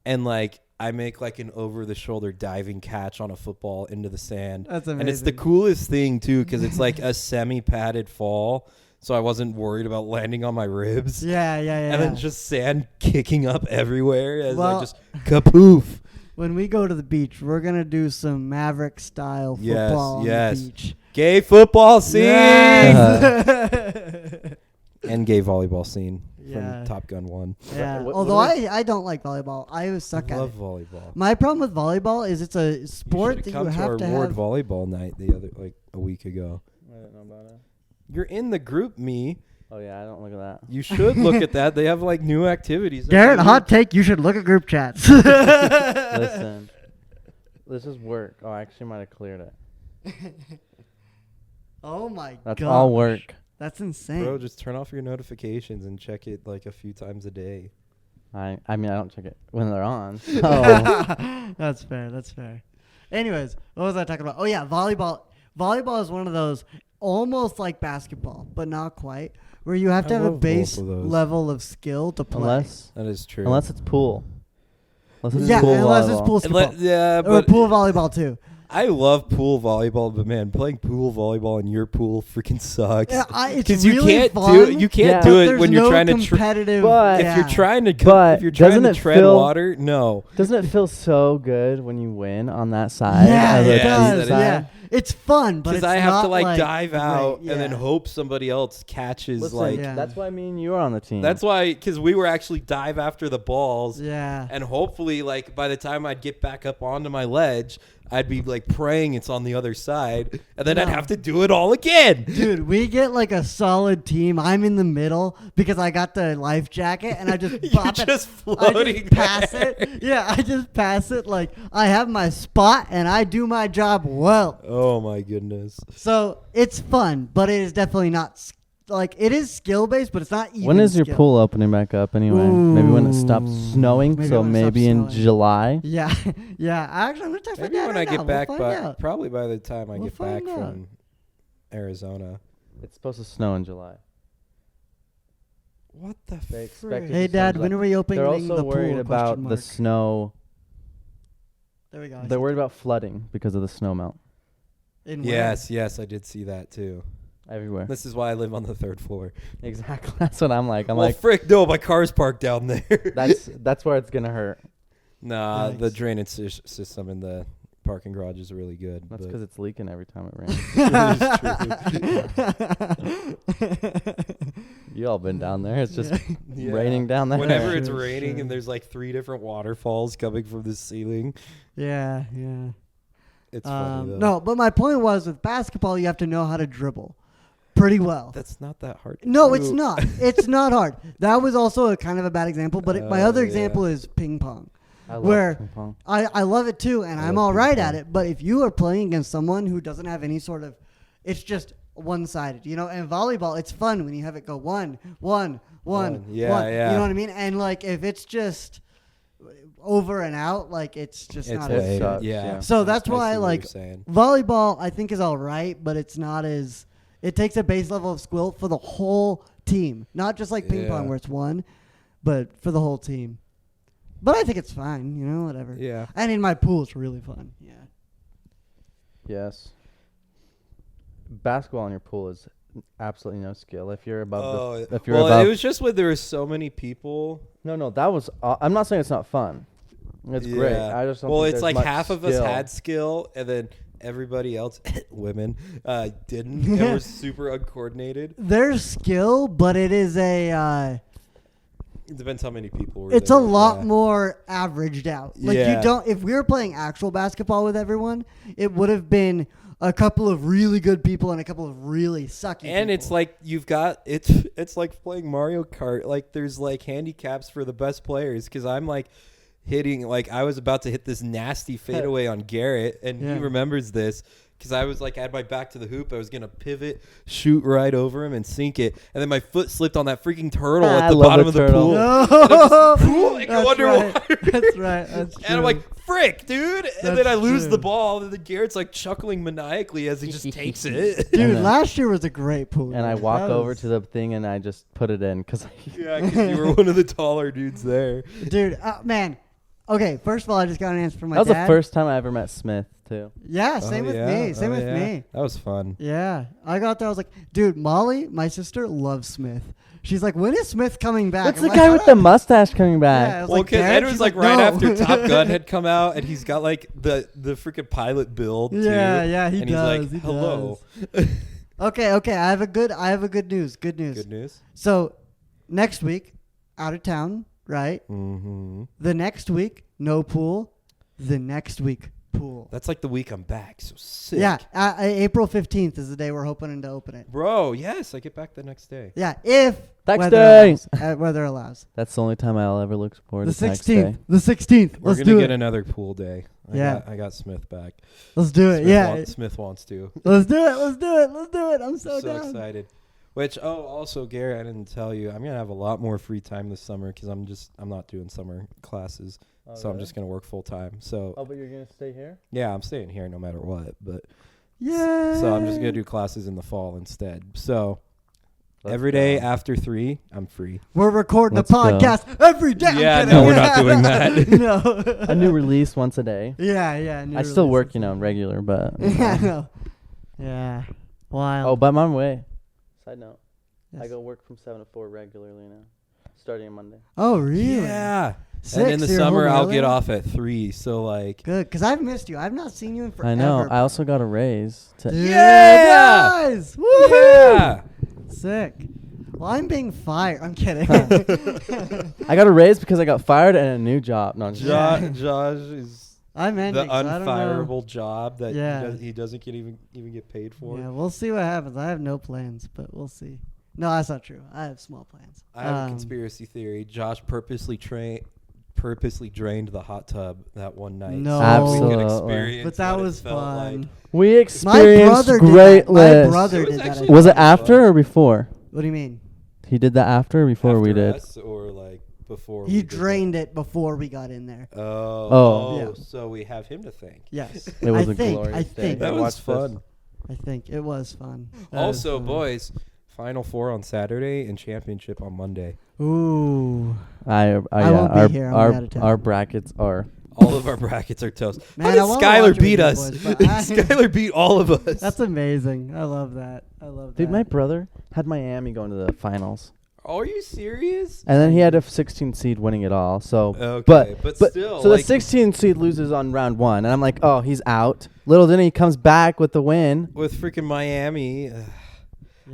and like I make like an over-the-shoulder diving catch on a football into the sand. That's And it's the amazing. coolest thing too, because it's like a semi-padded fall, so I wasn't worried about landing on my ribs. Yeah. And then just sand kicking up everywhere as Well- I just kapoof. When we go to the beach, we're going to do some Maverick style Yes, football on yes. the beach. Gay football scene Yes. and gay volleyball scene Yeah. from Top Gun 1. Yeah. What- Although what I don't like volleyball. I suck I at love it. volleyball. My problem with volleyball is it's a You sport should've that come you to our have to ward have. volleyball night the other a week ago. I don't know about it. You're in the group me. Oh yeah, I don't look at that. You should look at that. They have like new activities. Garrett, hot take. You should look at group chats. Listen, this is work. Oh, I actually might have cleared it. Oh my god. That's all work. That's insane. Bro, just turn off your notifications and check it like a few times a day. I mean, I don't check it when they're on. So. That's fair. That's fair. Anyways, what was I talking about? Oh yeah, volleyball. Volleyball is one of those almost like basketball, but not quite, where you have to have a base level of skill to play. That is true. Unless it's pool. Unless it's Yeah, pool unless volleyball. it's pool skippable. Yeah, Or but pool volleyball too. I love pool volleyball, but man, playing pool volleyball in your pool freaking sucks. Yeah, it's Because really you can't fun. you can't Yeah. do but it there's when you're no trying to. competitive. But If you're trying to, But if you're trying doesn't to it tread feel- water, no. Doesn't it feel so good when you win on that side? Yeah, of the it Yes, team does. side? Yeah, it's fun, but Because it's I have to not like dive great. out Yeah. and then hope somebody else catches. Listen, like Yeah. that's why me and you are on the team. that's why, because we were actually dive after the balls. Yeah. And hopefully, like, by the time I'd get back up onto my ledge, I'd be, like, praying it's on the other side. And then I'd No. have to do it all again. Dude, we get like a solid team. I'm in the middle because I got the life jacket and I just You're pop it. just I floating just pass there. it. Yeah, I just pass it. Like I have my spot and I do my job well. Oh, my goodness. So it's fun, but it is definitely not like it is skill based, but it's not even. When is your skill. pool opening back up anyway? Maybe when it stops Ooh. snowing. Maybe So when it stops maybe in snowing. July. Yeah, yeah. Actually, I'm gonna check Maybe my dad when right I now. get back, we'll find but out. probably by the time I We'll get back find out. from Arizona. It's supposed to snow in July. What the They expect it Hey, to Dad, snow in when July. are we opening They're the also pool? worried about Question the mark. snow. There we go. I They're see worried it. about flooding because of the snow melt In where? Yes, I did see that, too. everywhere. This is why I live on the 3rd floor. Exactly. That's what I'm like. I'm well, like, frick, no, my car's parked down there. that's where it's gonna hurt. Nah, the Yikes. drainage system in the parking garage is really good. That's but- because it's leaking every time it rains. You all been down there? It's just Yeah. raining down there. Whenever it's Sure, raining sure. and there's like 3 different waterfalls coming from the ceiling, Yeah, yeah. it's funny though. No, but my point was with basketball, you have to know how to dribble pretty well. That's not that hard. To No, do. it's not. It's not hard. That was also a kind of a bad example, but my other Yeah. example is ping pong. I love where- ping pong. I love it too, and I I'm love all ping right pong. at it. But if you are playing against someone who doesn't have any sort of, it's just one-sided, you know. And volleyball, it's fun when you have it go one. Yeah, yeah. You know what I mean? And like if it's just over and out, like it's just It's not. it As, sucks, yeah. yeah. So that's I why see what like you're saying. volleyball, I think is all right, but it's not as. It takes a base level of skill for the whole team, not just like ping pong Yeah. where it's one, but for the whole team. But I think it's fine, you know, whatever. Yeah. And in my pool, it's really fun. Yeah. Yes. Basketball in your pool is absolutely no skill. If you're above the, if you're well, above, it was just when there were so many people. no, that was. I'm not saying it's not fun. It's great. I just don't well, think it's there's like much half of us skill. had skill, and then everybody else, women, didn't. And were super uncoordinated. There's skill, but it is a. It depends how many people were It's there. a lot Yeah. more averaged out. Like Yeah. you don't. If we were playing actual basketball with everyone, it would have been a couple of really good people and a couple of really sucky. And it's people. like you've got it's like playing Mario Kart. Like there's like handicaps for the best players because I'm like hitting like I was about to hit this nasty fadeaway on Garet, and Yeah. he remembers this because I was like I had my back to the hoop. I was gonna pivot, shoot right over him, and sink it, and then my foot slipped on that freaking turtle I at the love bottom the of the turtle. pool. No. And I'm just, cool, I go That's underwater. right. That's right. That's true. And I'm like, frick, dude. And then That's I lose true. the ball, and then Garrett's like chuckling maniacally as he just takes it. dude, And then- last year was a great pool. And I man. walk That over was- to the thing and I just put it in because Yeah, because you were one of the taller dudes there. Dude, man. Okay, first of all, I just got an answer from my that was dad. the first time I ever met Smith too. Yeah, same with me. Same with me. That was fun. Yeah, I got there. I was like, dude, Molly, my sister, loves Smith. She's like, when is Smith coming back? That's I'm the like, guy "Shut with up." the mustache coming Yeah, I back. was Well, like, because "Dad?" it was She's like right "No." after Top Gun had come out, and he's got like the freaking pilot build. Too, Yeah, he and does. He's he like, hello. does. Okay. I have good news. Good news. Good news. So, next week, out of town, right? Mm-hmm. The next week, no pool. The next week, pool. That's like the week I'm back. So sick. Yeah, April 15th is the day we're hoping to open it. Bro, yes, I get back the next day. Yeah, if Tax weather day. allows, weather allows. That's the only time I'll ever look forward The to tax day. 16th. The 16th. We're Let's gonna do get it. another pool day. I got Smith back. Let's do it. Smith Yeah. Smith wants to. Let's do it. Let's do it. Let's do it. I'm so down. Excited. Which also Garet, I didn't tell you, I'm gonna have a lot more free time this summer because I'm not doing summer classes, so I'm just gonna work full time. So Oh, but you're gonna stay here? yeah, I'm staying here no matter what. But Yeah. so I'm just gonna do classes in the fall instead. So Let's every day go. after 3, I'm free. We're recording Let's a go. podcast every day. I'm Yeah, kidding. no, we're not doing that. No. A new release once a day. Yeah. I still work, regular, but. Yeah, I know. Yeah. Wild. Oh, but I'm on my way. Side note. Yes. I go work from 7 to 4 regularly now, starting on Monday. Oh, really? Yeah. Sick, And in the so you're summer, home I'll early? get off at 3. So like, Good, because I've missed you. I've not seen you in forever. I know. I bro. also got a raise. Dude, Yeah! Nice! Woohoo! yeah. Sick. Well, I'm being fired. I'm kidding. I got a raise because I got fired and a new job. No, I'm just Josh is I'm ending. the so I don't know. unfireable job that Yeah. he doesn't get even get paid for. Yeah, we'll see what happens. I have no plans, but we'll see. No, that's not true. I have small plans. I have a conspiracy theory. Josh purposely drained the hot tub that one night. No. So we Absolutely. could experience But that what it was felt fun. like. we My experienced brother did that. great My lists. brother It was did that. actually I Was it think. after or before? What do you mean? He did that after or before After we did? us or like before He we did drained it before we got in there. that? Oh. Yeah. So we have him to thank. Yes. It was I a think. glorious I day. think. That I was watched this. fun. I think it was fun. That was Also, fun. boys, Final Four on Saturday and championship on Monday. Ooh. I won't our, be here. I'm out of town. our brackets are. All of our brackets are toast. Man, How I did wanna Skylar watch it with beat you us? boys, but I- Skylar beat all of us. That's amazing. I love that. I love Dude, that. my brother had Miami going to the finals, Are you serious? and then he had a 16 seed winning it all. So, Okay, but still, so like, the 16 seed loses on round 1, and I'm like, oh, he's out. Little then he comes back with the win. with freaking Miami.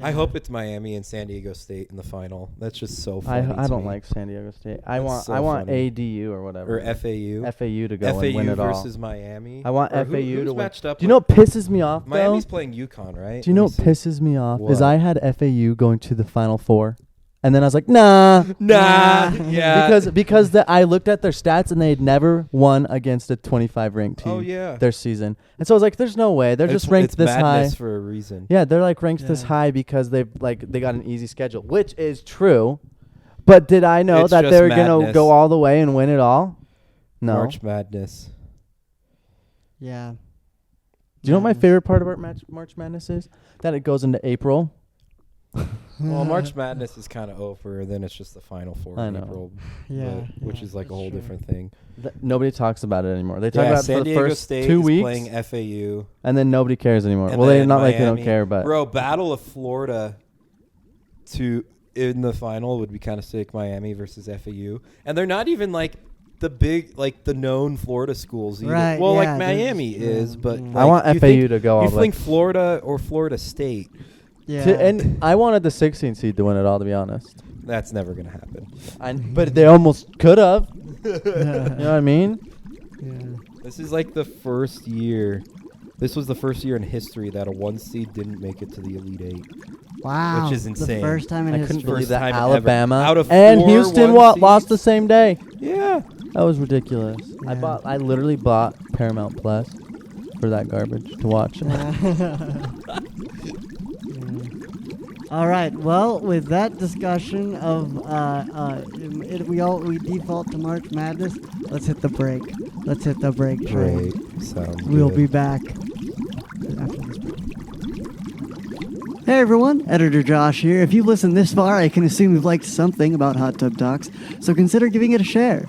I Yeah. hope it's Miami and San Diego State in the final. That's just so funny. I to don't me. like San Diego State. I That's want so I want funny. ADU or whatever. Or FAU. FAU to go and win FAU it all. versus Miami. I want Or FAU who's to win. matched up Do you know what with- pisses me off Miami's though? playing UConn, right? Do you know what Let me see. pisses me off? What? Is I had FAU going to the Final Four, and then I was like, nah. Nah. Yeah. Because I looked at their stats and they had never won against a 25 ranked team Oh yeah. their season, and so I was like, there's no way they're just ranked it's this high. madness for a reason. Yeah, they're like ranked this Yeah. high because they got an easy schedule, which is true. But did I know It's that just they were gonna madness. go all the way and win it all? No. March Madness. Yeah. Do you know what my favorite part about March Madness is? That it goes into April. Well, March Madness is kind of over, and then it's just the Final Four I in know. April, Yeah. which yeah, is like a that's whole true. different thing. Nobody talks about it anymore. They talk Yeah, about it San for the Diego first State 2 is weeks, playing FAU. and then nobody cares anymore. And Well, they're then not like they don't Miami. care, but Bro, Battle of Florida in the final would be kind of sick. Miami versus FAU, and they're not even like the big, like the known Florida schools either. Right, Well, yeah, like they're Miami just- is, but yeah. I like, want you FAU think- to go all You the way. think Florida or Florida State? Yeah. And I wanted the 16 seed to win it all, to be honest. That's never gonna happen. But they almost could have. You know what I mean? Yeah. This is like the first year. This was the first year in history that a 1 seed didn't make it to the Elite 8. Wow. Which is insane. The first time in I history. couldn't believe First that time ever. Alabama Out of and 4 Houston 1 lost the seeds? same day. Yeah. That was ridiculous. Yeah. I literally bought Paramount Plus for that garbage to watch. All right. Well, with that discussion of we default to March Madness. Let's hit the break. Let's hit the break train. Great. Sounds We'll good. be back after this break. Hey everyone, Editor Josh here. If you listen this far, I can assume you've liked something about Hot Tub Talks, so consider giving it a share.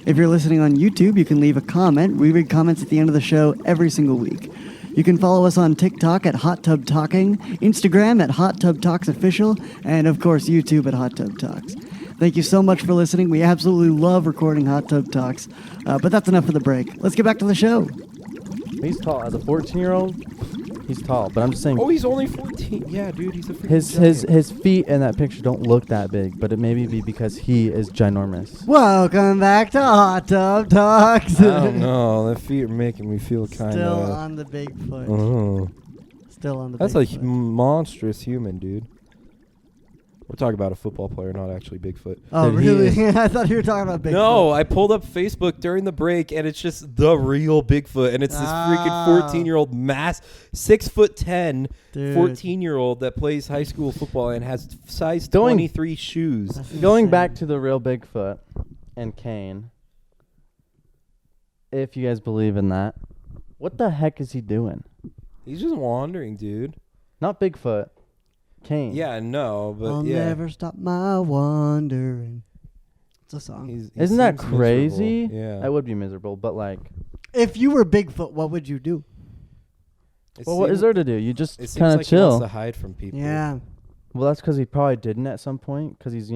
If you're listening on YouTube, you can leave a comment. We read comments at the end of the show every single week. You can follow us on TikTok at Hot Tub Talking, Instagram at Hot Tub Talks Official, and of course YouTube at Hot Tub Talks. Thank you so much for listening. We absolutely love recording Hot Tub Talks. But that's enough for the break. Let's get back to the show. He's tall as a 14-year-old. He's tall, but I'm just saying. Oh, he's only 14. Yeah, dude, he's a freaking His feet in that picture don't look that big, but it maybe be because he is ginormous. Welcome back to Hot Tub Talks. I don't know. The feet are making me feel kind of. Still on the Bigfoot. Still on the That's Bigfoot. a monstrous human, dude. We're talking about a football player, not actually Bigfoot. Oh, Dude, he really? I thought you were talking about Bigfoot. No, I pulled up Facebook during the break, and it's just the real Bigfoot, and it's this freaking 14-year-old 6'10", Dude. 14-year-old that plays high school football and has size Going- 23 shoes. That's Going insane. back to the real Bigfoot and Kane, if you guys believe in that, what the heck is he doing? He's just wandering, dude. Not Bigfoot, Kane. Yeah, no, but I'll yeah. never stop my wandering. It's a song. He Isn't that seems crazy? miserable. Yeah. I would be miserable, but like, If you were Bigfoot, what would you do? It well, what is seems- there to do? You just It seems kind of like he wants chill. to hide from people. Yeah. Well, that's because he probably didn't at some point, because he's,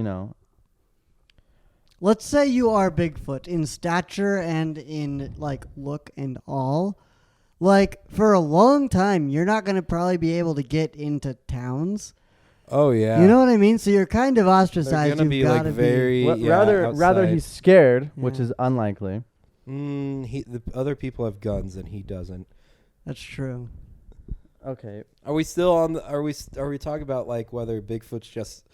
Let's say you are Bigfoot in stature and in like look and all. Like for a long time, you're not going to probably be able to get into towns. Oh yeah. You know what I mean? So you're kind of They're ostracized. gonna You've be like gotta very rather outside. he's scared, which Yeah. is unlikely. The other people have guns and he doesn't. That's true. Okay. Are we still on the? Are we talking about like whether Bigfoot's just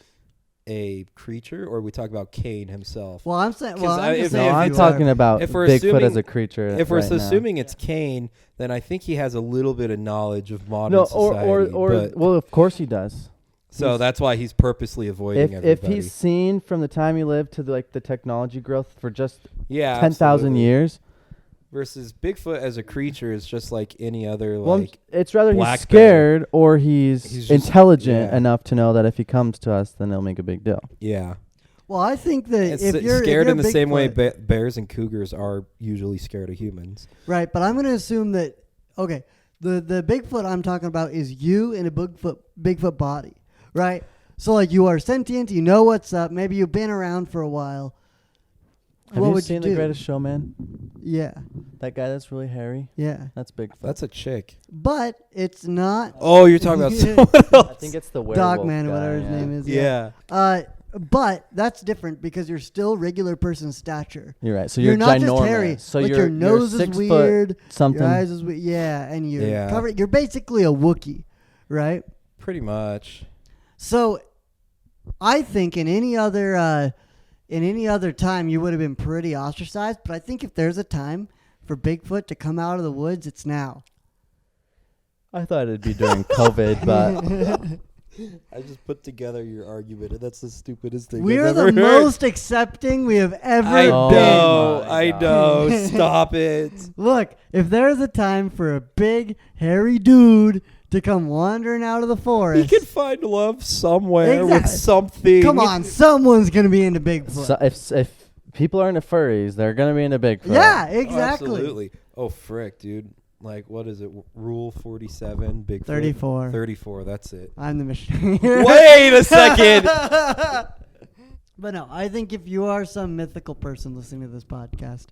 a creature, or are we talking about Kane himself? Well, I'm saying. 'Cause Well, I'm if- just No, saying if I'm you talking are- about if we're Bigfoot assuming- as a creature. If we're right now. assuming it's Kane, then I think he has a little bit of knowledge of modern no, society. but- well, of course he does. so that's why he's purposely avoiding If everybody. he's seen from the time he lived to the technology growth for just yeah, 10,000 absolutely. years, versus Bigfoot as a creature is just like any other well, like. it's rather he's black scared or he's He's just- intelligent yeah. enough to know that if he comes to us, then he'll make a big deal. Yeah, Well, I think that it's if you're scared if in you're the same way Bigfoot- bears and cougars are usually scared of humans. right? But I'm going to assume that okay, the Bigfoot I'm talking about is you in a Bigfoot body, right? So like you are sentient, you know what's up. Maybe you've been around for a while. Have what you would seen you The do? Greatest Showman? Yeah, That guy that's really hairy? yeah. That's Bigfoot. That's a chick. But it's not Oh, you're talking about someone else. I think it's the werewolf Dogman or guy, whatever his yeah. name is. Yeah. But that's different because you're still regular person stature. You're right. So You're you're not ginormous. just hairy. So like you're your nose you're is 6 weird. foot something. Your eyes is weird. Yeah, and you're Yeah. covered. You're basically a Wookiee, right? Pretty much. So, I think in any other time you would have been pretty ostracized. But I think if there's a time for Bigfoot to come out of the woods, it's now. I thought it'd be during COVID, but I just put together your argument, and that's the stupidest thing We're I've the ever heard. most accepting we have ever I Oh been. know. my I God. know. Stop it. Look, if there's a time for a big hairy dude to come wandering out of the He forest, can find love somewhere with Exactly. something. come on, someone's gonna be into Bigfoot. so if people are into furries, they're gonna be into Bigfoot. Yeah, Oh, exactly. absolutely. Oh, frick, dude. Like, what is it? Rule 47, Bigfoot? 34. 34, that's it. I'm the missionary. Wait a second. But no, I think if you are some mythical person listening to this podcast,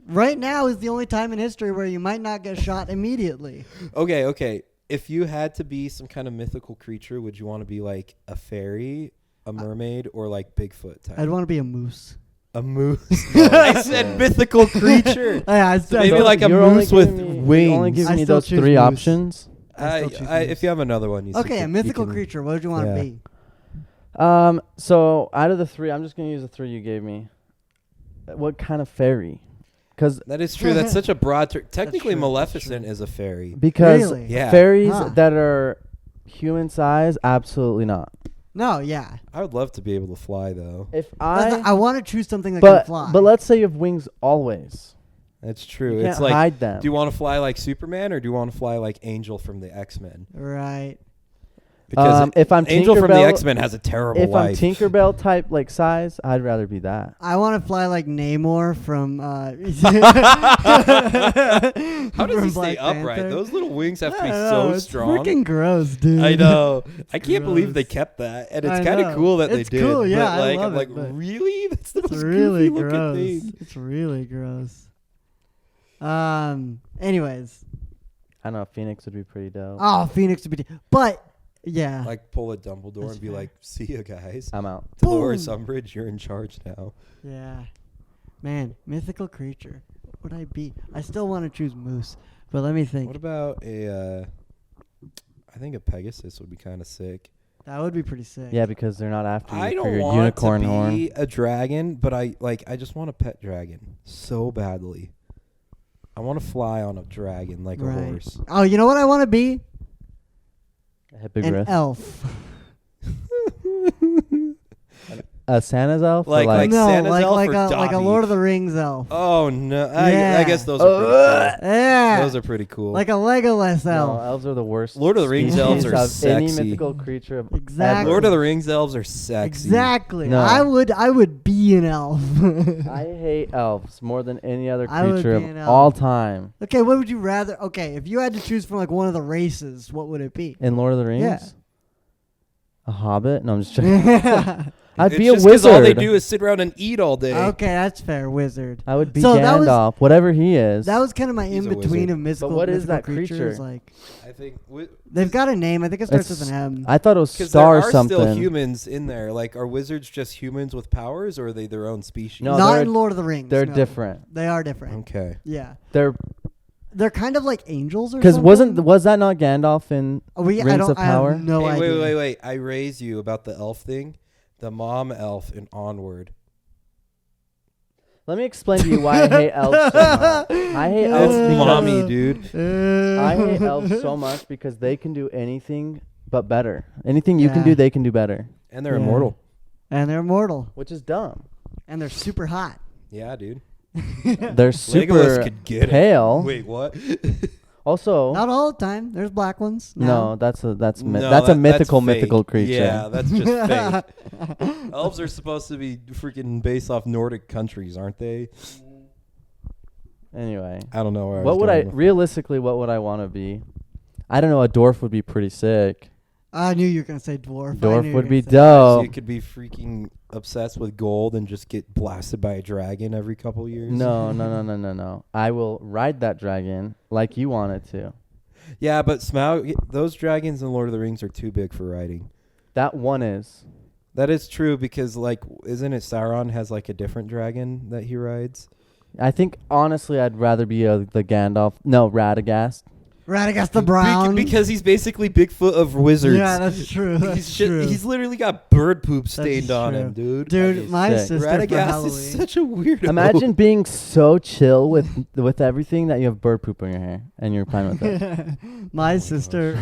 right now is the only time in history where you might not get shot immediately. Okay. If you had to be some kind of mythical creature, would you want to be like a fairy, a mermaid, or like Bigfoot type? I'd want to be a moose. A moose. I said mythical creature. Maybe like a You're only moose with giving me- wings. You're only giving I me still those choose 3 moose. options. I still choose if moose. you have another one, Okay, a mythical creature. What would you want to Yeah. be? So out of the 3, I'm just gonna use the 3 you gave me. What kind of fairy? Because That is true. That's such a broad term. Technically, true, that's Maleficent true. is a fairy. Really? Yeah. fairies Huh. that are human size, absolutely not. No, yeah. I would love to be able to fly, though. If I want to choose something that can fly. but let's say you have wings always. That's true. You It's can't like, hide them. do you want to fly like Superman or do you want to fly like Angel from the X-Men? Right. Because If I'm Angel from the Tinkerbell- X-Men has a terrible If life. I'm Tinkerbell type like size, I'd rather be that. I want to fly like Namor from. How does he stay upright? Those little wings have to be so strong. It's freaking gross, dude. I know. I can't gross. believe they kept that, and it's I kind of know. cool that It's they did. cool, yeah, but I like, love I'm it, like, but really? That's the It's most really goofy looking gross. thing. It's really gross. Anyways, I know Phoenix would be pretty dope. Oh, Phoenix would be. But yeah, Like pull a Dumbledore That's and be fair. like, "See ya, guys. I'm out. Dolores Boom. Umbridge, you're in charge now." yeah, man, mythical creature. What would I be? I still want to choose moose, but let me think. What about a? I think a Pegasus would be kind of sick. That would be pretty sick. Yeah, because they're not after I you for don't your want unicorn to horn. be a dragon, but I just want a pet dragon so badly. I want to fly on a dragon like a Right. horse. Oh, you know what I want to be? A An hippogriff. elf. A Santa's elf? Or Like no, Santa's like elf like or a Dobby? Lord of the Rings elf. Oh no! Yeah. I guess those are pretty cool. Yeah, Those are pretty cool. like a Legolas No, elf. elves are the worst. Lord of the Rings species elves are of any sexy. mythical creature of Exactly. Lord of the Rings elves are sexy. Exactly. No. I would be an elf. I hate elves more than any other I would creature be an of elf. all time. Okay, what would you rather? Okay, if you had to choose from like one of the races, what would it be? In Lord of the Rings? Yeah. A hobbit? No, I'm just joking. I'd It's be a just 'cause all they wizard. do is sit around and eat all day. Okay, that's fair. Wizard. I would be So that was- Gandalf, whatever he is. That was kind of my He's in a between wizard. of mystical. what is mythical that creature? creatures, Like I think they've got a name. I think it starts It's- with an M. I thought it was because Star there or are something. still humans in there. Like, are wizards just humans with powers, or are they their own species? No, Not they're- in Lord of the Rings. They're no. different. They are different. Okay. Yeah, They're kind of like angels or because something. was that not Gandalf in I Rings don't. of I have Power? no Hey, idea. wait. I raised you about the elf thing. The mom elf in Onward. Let me explain to you why I hate elves so much. I hate elves It's because mommy, dude. I hate elves so much because they can do anything but better. Anything you can Yeah. do, they can do better, And they're Yeah. immortal. And they're immortal. which is dumb. And they're super hot. Yeah, dude. They're super Legolas could get it. pale. Wait, what? Also, Not all the time. There's black ones. no, that's a No, mythical fake. mythical creature. Yeah, that's just fake. Elves are supposed to be freaking based off Nordic countries, aren't they? Anyway, I don't know. Where what would was I going with- realistically? What would I want to be? I don't know. A dwarf would be pretty sick. I knew you were gonna say dwarf. I knew Dwarf you were would gonna be say So dope. you could be freaking obsessed with gold and just get blasted by a dragon every couple years. No. I will ride that dragon like you wanted to. Yeah, but those dragons in Lord of the Rings are too big for riding. That one is. That is true because, like, isn't it Sauron has like a different dragon that he rides? I think honestly, I'd rather be the Gandalf. No, Radagast. Radagast the Brown. Because he's basically Bigfoot of wizards. Yeah, that's true. That's true. He's literally got bird poop stained on true. him, dude. Dude, That'd be my sick. sister for Radagast Halloween. is such a weirdo. Imagine being so chill with everything that you have bird poop in your hair and you're fine with it. My sister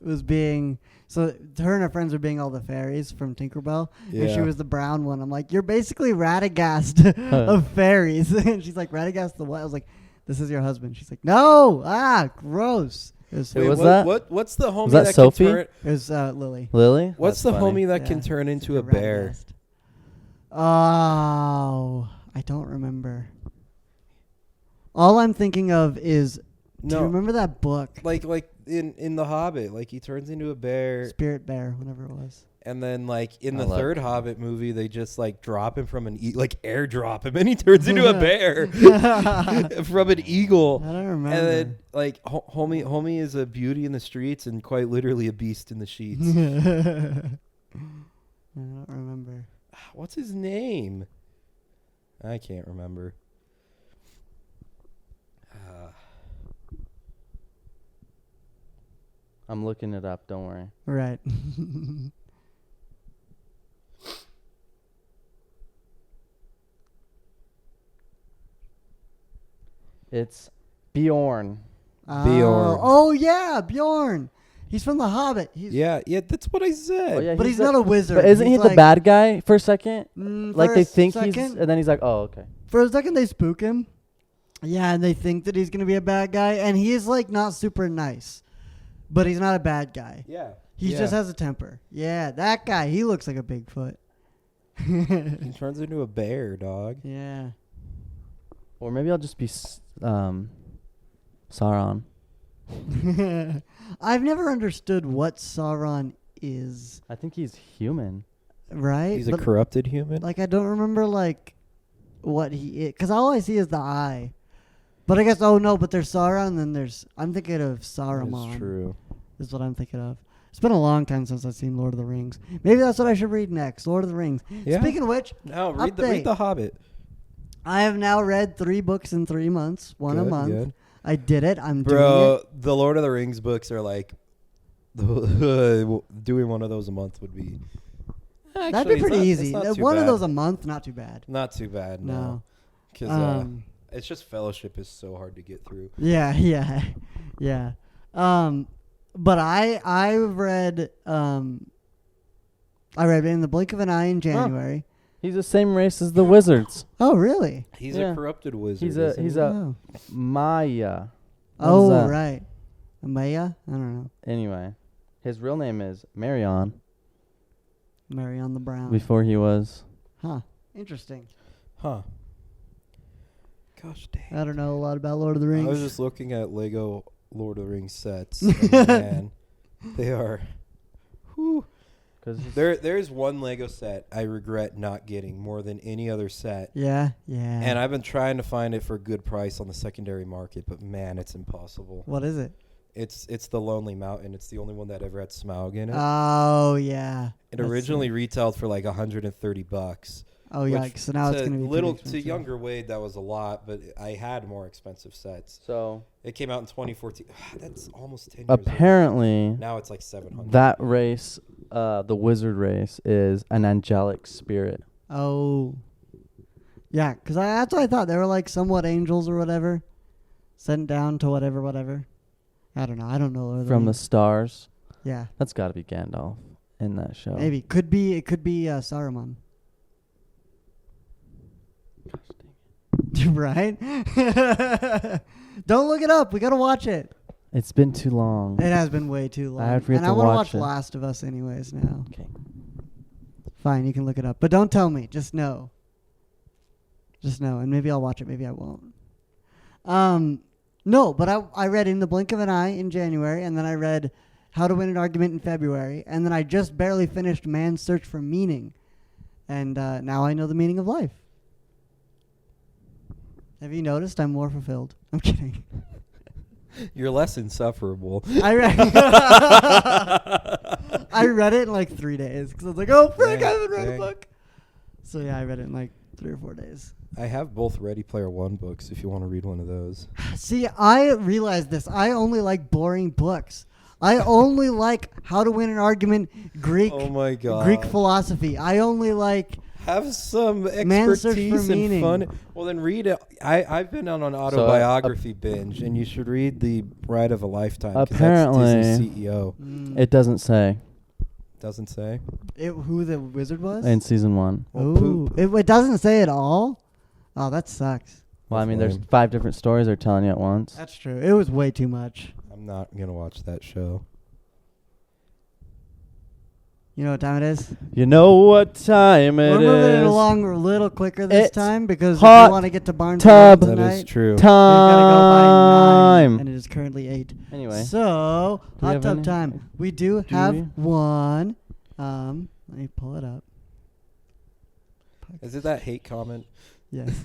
was being so her and her friends were being all the fairies from Tinkerbell, and she Yeah. was the brown one. I'm like, you're basically Radagast of fairies, and she's like, Radagast the what? I was like, this is your husband. She's like, no, gross. It was, Wait, it was that? What's the homie that that Sophie? can turn? was Lily. Lily? What's That's the funny. homie that can Yeah. turn into a Radagast. bear? Oh, I don't remember. All I'm thinking of is, do you No, remember that book, like in The Hobbit, like he turns into a bear, Spirit Bear, whatever it was? and then like in I the love third it. Hobbit movie, they just like drop him from like airdrop him, and he turns into a bear from an eagle. I don't remember. And then like homie is a beauty in the streets and quite literally a beast in the sheets. I don't remember. What's his name? I can't remember. I'm looking it up. Don't worry. Right. It's Bjorn. Bjorn. Oh yeah, Bjorn. He's from The Hobbit. He's Yeah, that's what I said. Oh, yeah, but he's the- not a wizard. But isn't He's he the like, bad guy for a second? Like for they a think he's, second- and then he's like, oh, okay. For a second, they spook him. Yeah, and they think that he's gonna be a bad guy, and he is like not super nice, but he's not a bad guy. Yeah. He just has a temper. Yeah, that guy. He looks like a Bigfoot. He turns into a bear, dog. Yeah. Or maybe I'll just be Sauron. I've never understood what Sauron is. I think he's human. Right? He's a But, corrupted human. like, I don't remember like what he is, because all I see is the eye. But I guess, but there's Sauron, and then I'm thinking of Saruman. That's true. Is what I'm thinking of. It's been a long time since I've seen Lord of the Rings. Maybe that's what I should read next, Lord of the Rings. Yeah. Speaking of which, No, read the Hobbit. I have now read 3 books in 3 months, one a month. Good. I did it. I'm doing Bro, it. the Lord of the Rings books are like, doing one of those a month would be. Actually, That'd be pretty easy. It's not too One of bad. those a month, not too bad. Not too bad, no. Because it's just Fellowship is so hard to get through. Yeah. But I read In the Blink of an Eye in January. He's the same race as the wizards. Oh, really? He's a corrupted wizard. He's a Maya. Oh, right. Maya? I don't know. Anyway, his real name is Marion. Marion the Brown. Before he was. Huh. Interesting. Huh. Gosh dang. I don't know a lot about Lord of the Rings. I was just looking at Lego Lord of the Rings sets. And man, they are. Whew. There's one Lego set I regret not getting more than any other set. Yeah. And I've been trying to find it for a good price on the secondary market, but man, it's impossible. What is it? It's the Lonely Mountain. It's the only one that ever had Smaug in it. Oh, yeah. It originally retailed for like $130. Oh, yeah. So now it's going to be little to younger Wade. That was a lot, but I had more expensive sets. So it came out in 2014. That's almost 10 years apparently, old. Now it's like 700. That race, the wizard race, is an angelic spirit. Oh, yeah. Because that's what I thought. They were like somewhat angels or whatever, sent down to whatever. I don't know. I don't know. From the stars. Yeah. That's got to be Gandalf in that show. Maybe. It could be Saruman. Right? Don't look it up. We got to watch it. It's been too long. It has been way too long. I forget and to I want to watch watch it. Last of Us anyways now. Okay. Fine, you can look it up. But don't tell me. Just know. And maybe I'll watch it. Maybe I won't. No, but I read In the Blink of an Eye in January, and then I read How to Win an Argument in February, and then I just barely finished Man's Search for Meaning. And now I know the meaning of life. Have you noticed I'm more fulfilled? I'm kidding. You're less insufferable. I read it in like 3 days because I was like, oh, frick, I haven't read a book. So, yeah, I read it in like 3 or 4 days. I have both Ready Player One books if you want to read one of those. See, I realized this. I only like boring books. I only like How to Win an Argument, Greek philosophy. I only like... Have some expertise and fun. Well, then read it. I've been on an autobiography binge, and you should read The Ride of a Lifetime. Apparently, that's Disney's CEO. It doesn't say. Doesn't say? Who the wizard was? In season 1. Oh, it doesn't say at all? Oh, that sucks. Well, I mean, there's 5 different stories they're telling you at once. That's true. It was way too much. I'm not going to watch that show. You know what time it is? You know what time it is. We're moving it along a little quicker this time because if you want to get to Barnes tub tonight, that is true. Time. And it is currently 8. Anyway. So, hot tub time. We do have one. Let me pull it up. Is it that hate comment? Yes.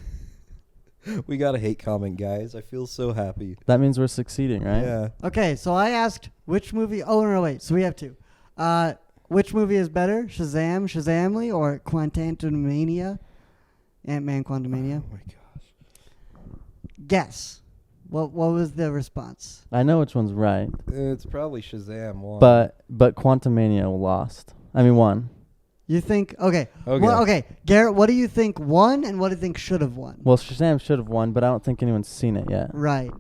We got a hate comment, guys. I feel so happy. That means we're succeeding, right? Yeah. Okay, so I asked which movie. Oh, no, wait. So we have 2. Which movie is better, Shazamly, or Quantumania? Ant-Man Quantumania. Oh, my gosh. Guess. What was the response? I know which one's right. It's probably Shazam 1. But Quantumania lost. I mean, won. You think... Okay. Well, okay. Garrett, what do you think won, and what do you think should have won? Well, Shazam should have won, but I don't think anyone's seen it yet. Right.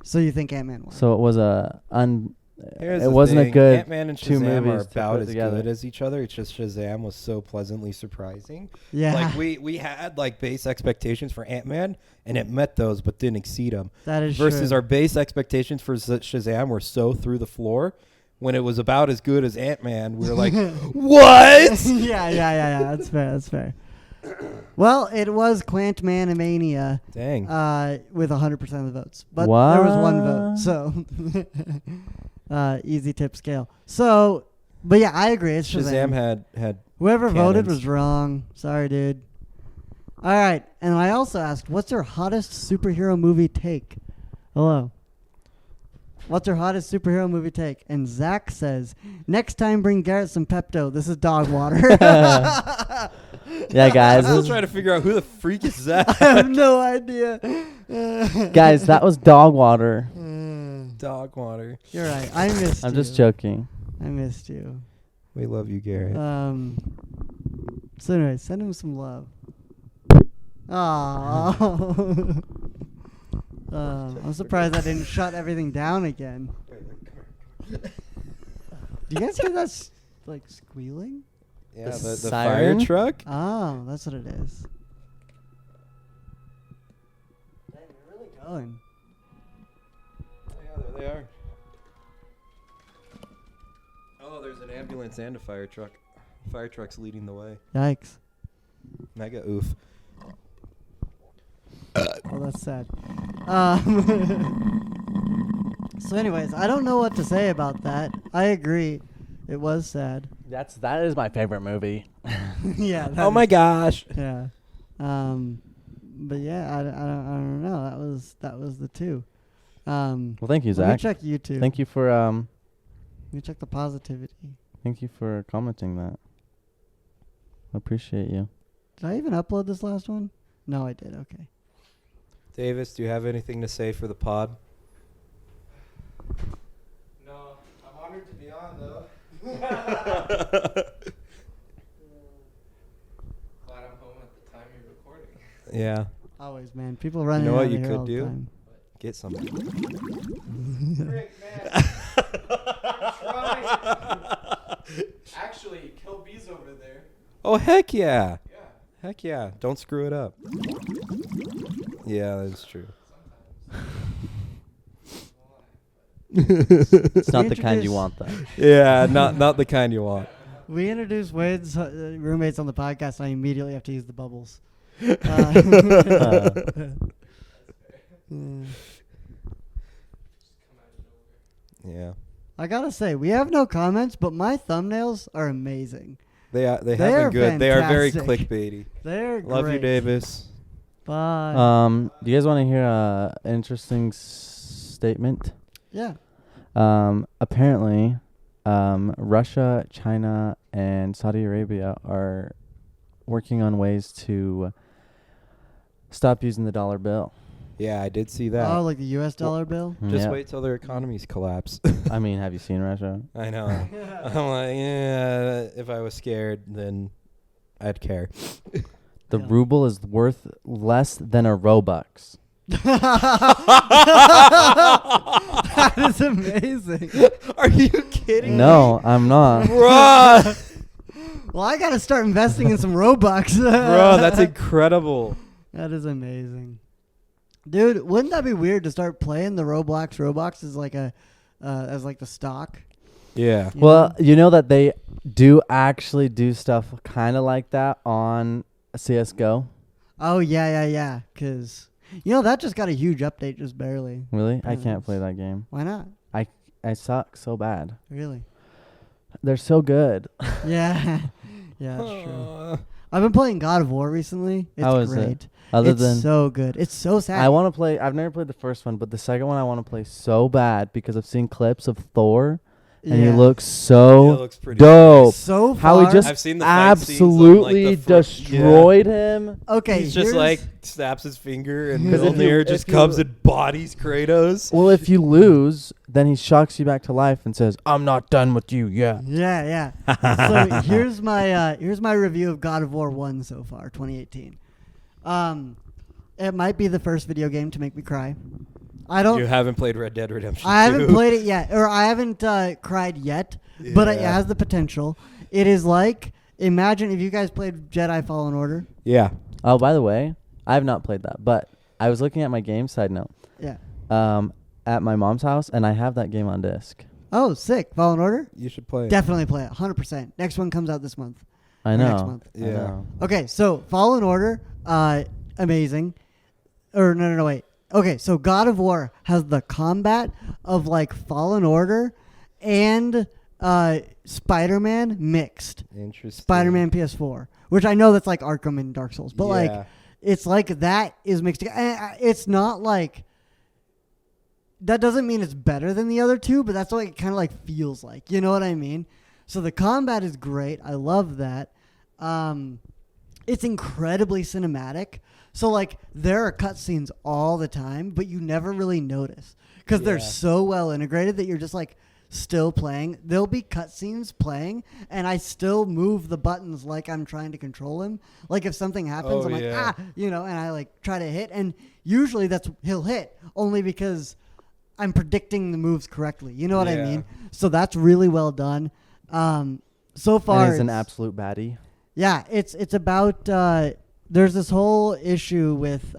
So you think Ant-Man won? So it was It wasn't a good Ant-Man and two Shazam movies are about as together. good as each other. It's just Shazam was so pleasantly surprising. Yeah. Like we had like base expectations for Ant-Man, and it met those, but didn't exceed them. That is Versus true. our base expectations for Shazam were so through the floor. When it was about as good as Ant-Man, we were like, what? Yeah. That's fair. Well, it was Quantumania. Dang. With 100% of the votes. But What? there was one vote. So, easy tip scale. So, but yeah, I agree. It's Shazam. Shazam had Whoever voted cannons. was wrong. Sorry, dude. All right. And I also asked, what's your hottest superhero movie take? Hello. What's your hottest superhero movie take? And Zach says, next time bring Garrett some Pepto. This is dog water. Yeah, guys. I'm still trying to figure out who the freak is that. I have no idea. Guys, that was dog water. Dog water. You're right. I missed you. I'm just joking. I missed you. We love you, Garet. So anyway, send him some love. Aww. I'm surprised I didn't shut everything down again. Do you guys hear that like squealing? Yeah, The the siren? fire truck. Oh, that's what it is. Dang, you're really going. Oh, yeah, there they are. Oh, there's an ambulance and a fire truck. Fire truck's leading the way. Yikes. Mega oof. Oh, that's sad. So anyways, I don't know what to say about that. I agree. It was sad. That is my favorite movie. Yeah. Oh my gosh. Yeah. But yeah, I don't know. That was the two. Well, thank you, Let me Zach. check YouTube. Thank you for Let me check the positivity. thank you for commenting that. I appreciate you. Did I even upload this last one? No, I did. Okay. Davis, do you have anything to say for the pod? No, I'm honored to be on though. Glad I'm home at the time you're recording. Yeah. Always, man. People running. know what out you of here could all the do? time. Get some. Rick, man. I'm trying. Actually, Kelby's over there. Oh, heck yeah. Yeah. Heck yeah. Don't screw it up. Yeah, that's true. It's not the kind you Introduce- want, though. Yeah, not the kind you want. We introduced Wade's roommates on the podcast, and I immediately have to use the bubbles. Yeah. I gotta say, we have no comments, but my thumbnails are amazing. They have They're been good. They are very fantastic. clickbaity. They're Love great. you, Davis. Bye. Do you guys want to hear an interesting statement? Yeah. Apparently, Russia, China, and Saudi Arabia are working on ways to stop using the dollar bill. Yeah, I did see that. Oh, like the U.S. dollar bill? Just Yeah. wait till their economies collapse. I mean, have you seen Russia? I know. I'm like, yeah, if I was scared, then I'd care. The Yeah. ruble is worth less than a Robux. That is amazing. Are you kidding? No, I'm not. Bruh. Well, I gotta start investing in some Robux. Bro, that's incredible. That is amazing. Dude, wouldn't that be weird to start playing the Roblox as like a as like the stock? Yeah. You Well, know? you know that they do actually do stuff kind of like that on CS:GO. Oh yeah. Cause you know that just got a huge update, just barely. Really? I Yes. can't play that game. Why not? I suck so bad. Really? They're so good. Yeah. Yeah, that's true. I've been playing God of War recently. It's How is it? great. Other It's than so good. It's so sad. I want to play. I've never played the first one, but the second one I want to play so bad because I've seen clips of Thor, and he Yeah. looks It so looks pretty dope. nice. so far. How he just I've seen the fight scenes on, like, absolutely the front- destroyed him. okay. He's just here's- like snaps his finger and Because if Mjolnir you- just if you- comes and bodies Kratos. Well, if you lose, then he shocks you back to life and says, "I'm not done with you." Yeah. Yeah. So here's my review of God of War 1 so far, 2018. It might be the first video game to make me cry. You haven't played Red Dead Redemption 2. I haven't played it yet, or I haven't cried yet, but it Yeah. has the potential. It is like, imagine if you guys played Jedi Fallen Order. Yeah. Oh, by the way, I have not played that, but I was looking at my game. Side note. Yeah. At my mom's house, and I have that game on disc. Oh, sick. Fallen Order? You should play it. Definitely play it, 100%. Next one comes out this month. I Or know. next month. I Yeah. know. Okay, so Fallen Order, amazing. Or no, wait. Okay, so God of War has the combat of like Fallen Order and Spider-Man mixed. Interesting. Spider-Man PS4, which I know that's like Arkham and Dark Souls, but like it's like that is mixed together. And it's not like that doesn't mean it's better than the other two, but that's what it kind of like feels like. You know what I mean? So the combat is great. I love that. It's incredibly cinematic. So like there are cutscenes all the time, but you never really notice because they're so well integrated that you're just like still playing. There'll be cutscenes playing, and I still move the buttons like I'm trying to control him. Like if something happens, I'm like and I like try to hit, and usually he'll hit only because I'm predicting the moves correctly. You know what I mean? So that's really well done. So far, and he's an absolute baddie. Yeah, it's about there's this whole issue with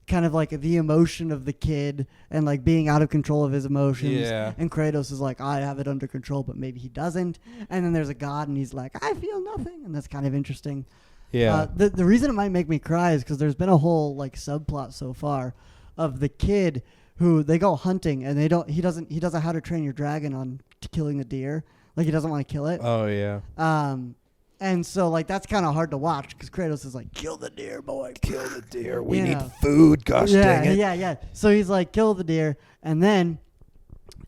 kind of like the emotion of the kid and like being out of control of his emotions. Yeah. And Kratos is like, I have it under control, but maybe he doesn't. And then there's a god and he's like, I feel nothing. And that's kind of interesting. Yeah. The reason it might make me cry is because there's been a whole like subplot so far of the kid who they go hunting and he doesn't How to Train Your Dragon on to killing the deer. Like he doesn't want to kill it. Oh yeah. And so, like, that's kind of hard to watch because Kratos is like, kill the deer, boy. Kill the deer. We You need know. food. Gosh dang it. Yeah. So he's like, kill the deer. And then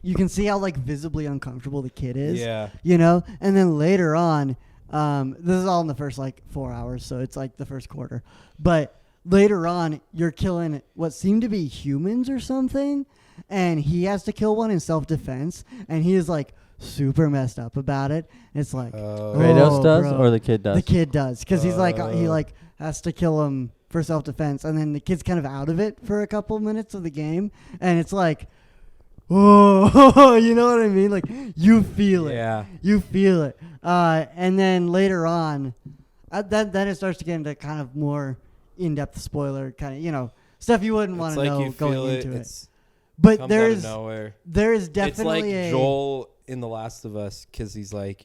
you can see how, like, visibly uncomfortable the kid is. Yeah. You know? And then later on, this is all in the first, like, 4 hours. So it's, like, the first quarter. But later on, you're killing what seem to be humans or something. And he has to kill one in self-defense. And he is, like, super messed up about it. It's like Kratos does, bro. or the kid does? The kid does, because he's like he like has to kill him for self-defense, and then the kid's kind of out of it for a couple minutes of the game, and it's like, oh, you know what I mean? Like you feel it, you feel it, and then later on, then it starts to get into kind of more in-depth spoiler kind of stuff you wouldn't want to know going into it. But there is definitely it's like Joel in The Last of Us because he's like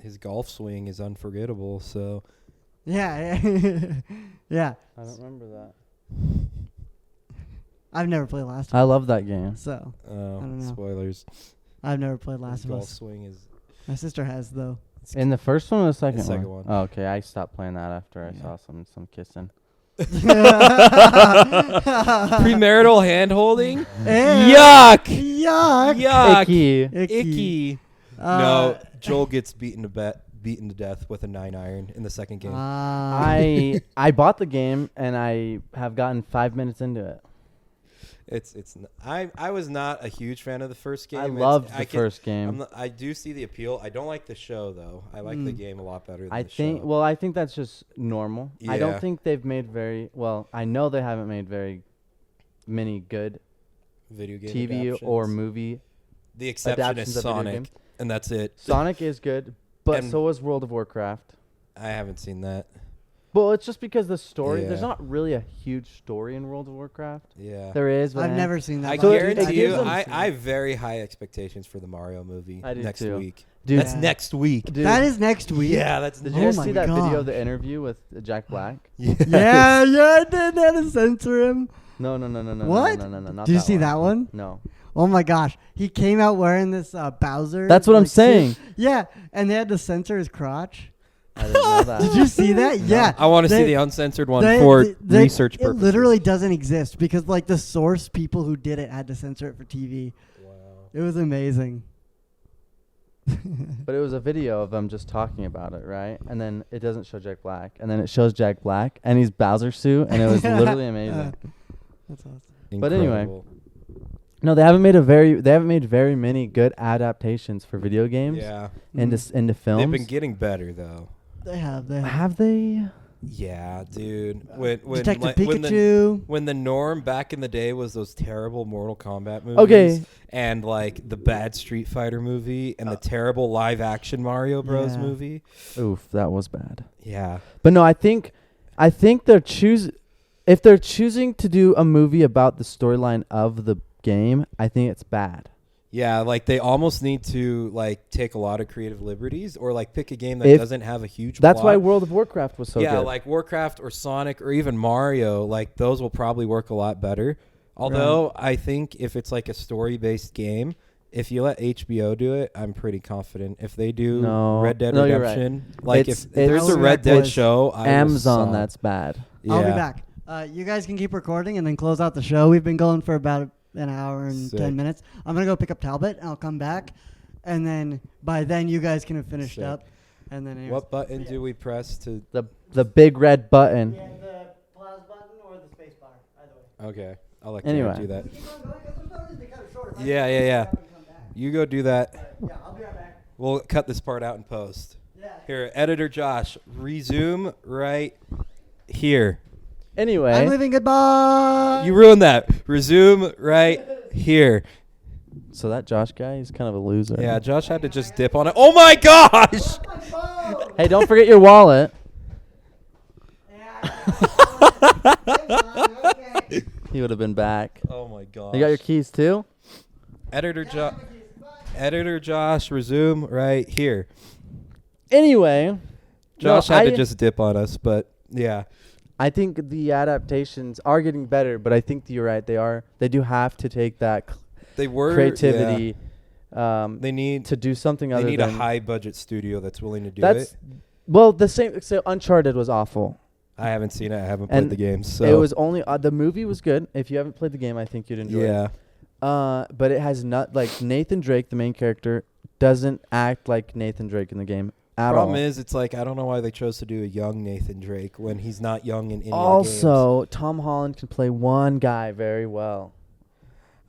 his golf swing is unforgettable. So yeah. I don't remember that. I've never played Last of Us. I love that game. So I don't know. Spoilers. I've never played Last His of golf Us. swing is My sister has though. In the first one or the second, second one? one. Oh, okay. I stopped playing that after I saw some kissing. premarital hand holding. Yuck! Yuck! Icky. No, Joel gets beaten to death with a 9-iron in the second game. I bought the game and I have gotten 5 minutes into it. I was not a huge fan of the first game. I loved the first game. I do see the appeal. I don't like the show though. I like the game a lot better than the show. Well, I think that's just normal. Yeah. I don't think they've made I know they haven't made very many good video game TV adaptions. or movie. The exception adaptions is of video Sonic, games. and that's it. Sonic is good, but And- so is World of Warcraft. I haven't seen that. Well, it's just because the story. Yeah. There's not really a huge story in World of Warcraft. Yeah. There is, but I've never seen that. I So guarantee it you, gives them- I have very high expectations for the Mario movie I do next too. week. Dude, That's next week. dude, That is next week. Yeah, that's Did Oh you guys my see that video of gosh. the interview with Jack Black? Yes. Yeah, I did. They had to censor him. No. What? No, not Did you that see one. that one? No. Oh my gosh, he came out wearing this Bowser. That's what I'm suit. saying. Yeah, and they had to censor his crotch. I didn't know that. Did you see that? Yeah. I want to see They- the uncensored one for research It purposes. literally doesn't exist because like the source people who did it had to censor it for TV. Wow. It was amazing. But it was a video of them just talking about it, right? And then it doesn't show Jack Black, and then it shows Jack Black and he's Bowser suit, and it was literally amazing. That's awesome. But anyway. Incredible. No, they haven't made very many good adaptations for video games Yeah. into films. They've been getting better though. They have. Have they? Yeah, dude. When Detective when Pikachu. when the norm back in the day was those terrible Mortal Kombat movies. Okay. And like the bad Street Fighter movie and the terrible live action Mario Bros Yeah. movie. Oof, that was bad. Yeah. But no, I think if they're choosing to do a movie about the storyline of the game, I think it's bad. Yeah, like they almost need to like take a lot of creative liberties or like pick a game that doesn't have a huge That's plot. why World of Warcraft was so yeah, good. like Warcraft or Sonic or even Mario, like those will probably work a lot better. Although I think if it's like a story-based game, if you let HBO do it, I'm pretty confident. If they do No. Red Dead No, you're right. Redemption, like It's- if there's a it's- Red Dead was show, I will Amazon, sub. that's bad. I'll be back. You guys can keep recording and then close out the show. We've been going for about an hour and 10 minutes. I'm going to go pick up Talbot, and I'll come back. And then by then, you guys can have finished up. And then anyways. What button do we press to... The big red button. Yeah, the pause button or the space bar, either way. Okay. I'll let Anyway. you do that. Keep on going, 'cause there's no reason to cut it short. If I Yeah. come back. You go do that. Yeah, I'll be right back. We'll cut this part out in post. Yeah. Here, editor Josh, resume right here. Anyway. I'm leaving. Goodbye. You ruined that. Resume right here. So that Josh guy, he's kind of a loser. Yeah, Josh had to just dip on it. Oh my gosh! My phone. Hey, don't forget your wallet. Okay. He would have been back. Oh my gosh. You got your keys too? Editor Josh, resume right here. Anyway. Josh no, had to just dip on us, but yeah. I think the adaptations are getting better, but I think you're right. They do have to take that They were creativity. They need to do something other They need than a high budget studio that's willing to do that's it. well the same. So Uncharted was awful. I haven't seen it. I haven't played And the game. So it was only the movie was good. If you haven't played the game, I think you'd enjoy it. yeah. But it has not like Nathan Drake, the main character, doesn't act like Nathan Drake in the game at Problem all. is, it's like I don't know why they chose to do a young Nathan Drake when he's not young in any Also, Tom Holland can play one guy very well.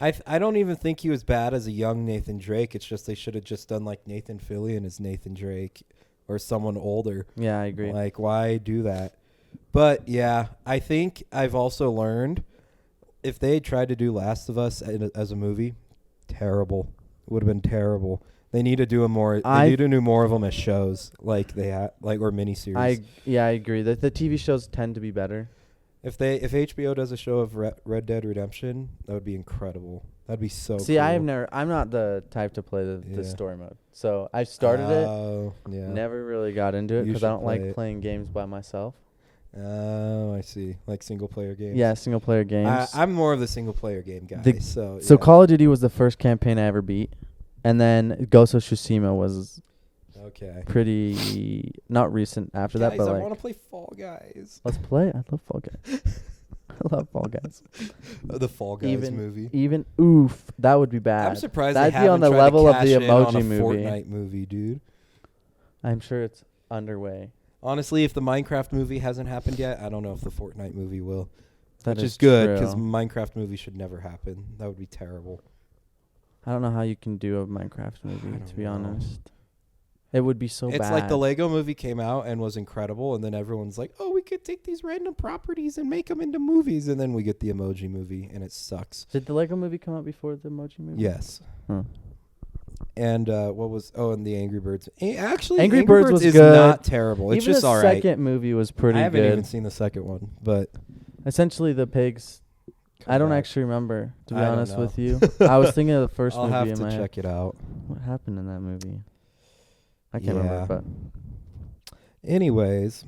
I don't even think he was bad as a young Nathan Drake. It's just they should have just done like Nathan Fillion as Nathan Drake or someone older. Yeah, I agree. Like, why do that? But yeah, I think I've also learned if they had tried to do Last of Us as a movie, terrible. It would have been terrible. They need to do more. They need to do more of them as shows, like they or miniseries. I agree that the TV shows tend to be better. If HBO does a show of Red Dead Redemption, that would be incredible. That'd be so. See, cool. I'm not the type to play the story mode. So I started it. Yeah. Never really got into it You because I should don't play like it. playing games by myself. Oh, I see. Like single player games. Yeah, single player games. I'm more of the single player game guy. So So yeah. Call of Duty was the first campaign I ever beat, and then Ghost of Tsushima was Okay. pretty not recent after that, but I like want to play Fall Guys. let's play. I love Fall Guys. I love Fall Guys. The Fall Guys movie. Even oof, that would be bad. I'm surprised That'd they be on haven't the tried level to of the cash in on Emoji a movie. Fortnite movie, dude. I'm sure it's underway. Honestly, if the Minecraft movie hasn't happened yet, I don't know if the Fortnite movie will. That Which is is good true. because Minecraft movie should never happen. That would be terrible. I don't know how you can do a Minecraft movie, don't to be know. honest. It would be so bad. It's like the Lego movie came out and was incredible, and then everyone's like, oh, we could take these random properties and make them into movies, and then we get the Emoji movie, and it sucks. Did the Lego movie come out before the Emoji movie? Yes. Huh. And and the Angry Birds. Actually, Angry Birds was is good. not terrible. It's Even just the all right. second movie was pretty I haven't good. even seen the second one, but Essentially, the pigs. come I don't back. actually remember, to be I don't honest know. with you. I was thinking of the first I'll movie have in to my head. check it out. What happened in that movie? I can't Yeah. remember, Anyways,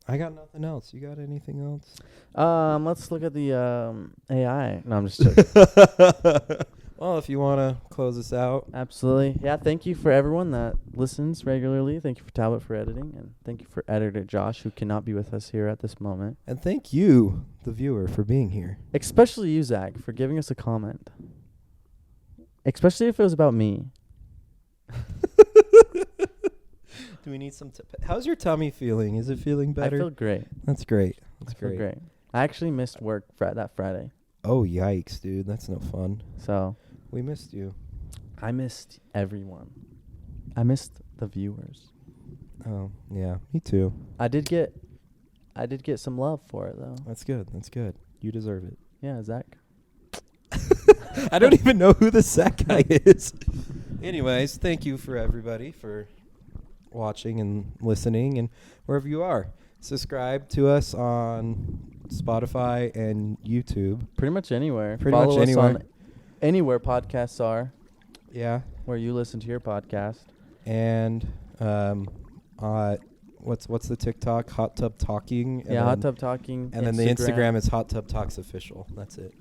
I got nothing else. You got anything else? but let's look at the AI. No, I'm just joking. Well, if you want to close us out. Absolutely. Yeah, thank you for everyone that listens regularly. Thank you for Talbot for editing, and thank you for editor Josh, who cannot be with us here at this moment. And thank you, the viewer, for being here. Especially you, Zach, for giving us a comment. Especially if it was about me. Do we need some how's your tummy feeling? Is it feeling better? I feel great. That's great. I feel great. I actually missed work that Friday. Oh, yikes, dude. That's no fun. So We missed you. I missed everyone. I missed the viewers. Oh, yeah. Me too. I did get some love for it though. That's good. That's good. You deserve it. Yeah, Zach. I don't even know who the Zach guy is. Anyways, thank you for everybody for watching and listening and wherever you are. Subscribe to us on Spotify and YouTube. Pretty much anywhere. Pretty Follow much us anywhere. on anywhere podcasts are, Yeah. where you listen to your podcast. And what's the TikTok? Hot Tub Talking. And Yeah, Hot then- Tub Talking. And then the Instagram is Hot Tub Talks Official. That's it.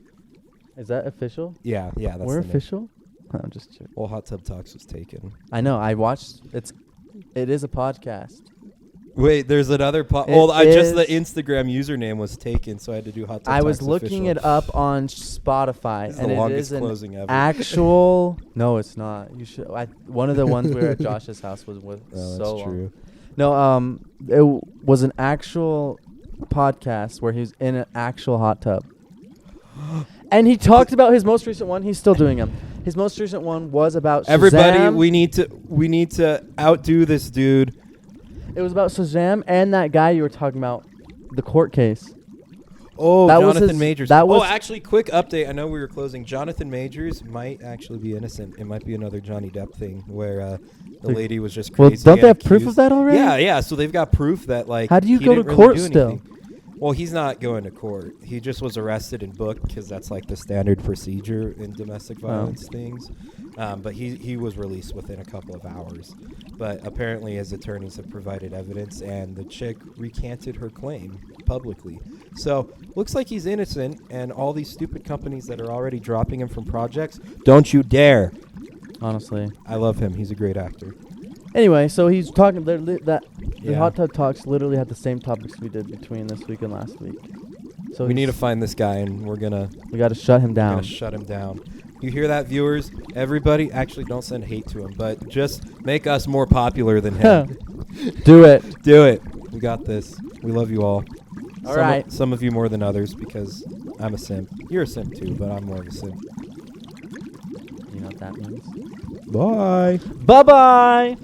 Is that official? Yeah, that's We're the name. official? I'm just joking. Well, Hot Tub Talks was taken. I know. I watched. It is a podcast. Wait, there's another. Just the Instagram username was taken, so I had to do Hot Tub I was Talks looking official. it up on Spotify, This is and the it longest is an closing ever. actual. No, it's not. You should. One of the ones we were at Josh's house was with. Oh, so that's long. true. No, it was an actual podcast where he was in an actual hot tub. And he talked about his most recent one. He's still doing them. His most recent one was about Shazam. Everybody, we need to outdo this dude. It was about Shazam and that guy you were talking about, the court case. Oh, That was Jonathan his- Majors. that was- Actually, quick update. I know we were closing. Jonathan Majors might actually be innocent. It might be another Johnny Depp thing where the lady was just Well, crazy. don't they and have proof of accused. that already? Yeah. So they've got proof that How do you he go to didn't really court do still? anything. Well, he's not going to court. He just was arrested and booked because that's like the standard procedure in domestic violence things. But he was released within a couple of hours. But apparently his attorneys have provided evidence, and the chick recanted her claim publicly. So looks like he's innocent, and all these stupid companies that are already dropping him from projects, don't you dare. Honestly. I love him. He's a great actor. Anyway, so he's talking. The Yeah. hot tub talks literally had the same topics we did between this week and last week. So We need to he's- find this guy, and we got to shut him down. to shut him down. You hear that, viewers? Everybody, actually, don't send hate to him, but just make us more popular than him. Do it. Do it. We got this. We love you all. All right. Some of you more than others because I'm a simp. You're a simp too, but I'm more of a simp. You know what that means? Bye. Bye-bye.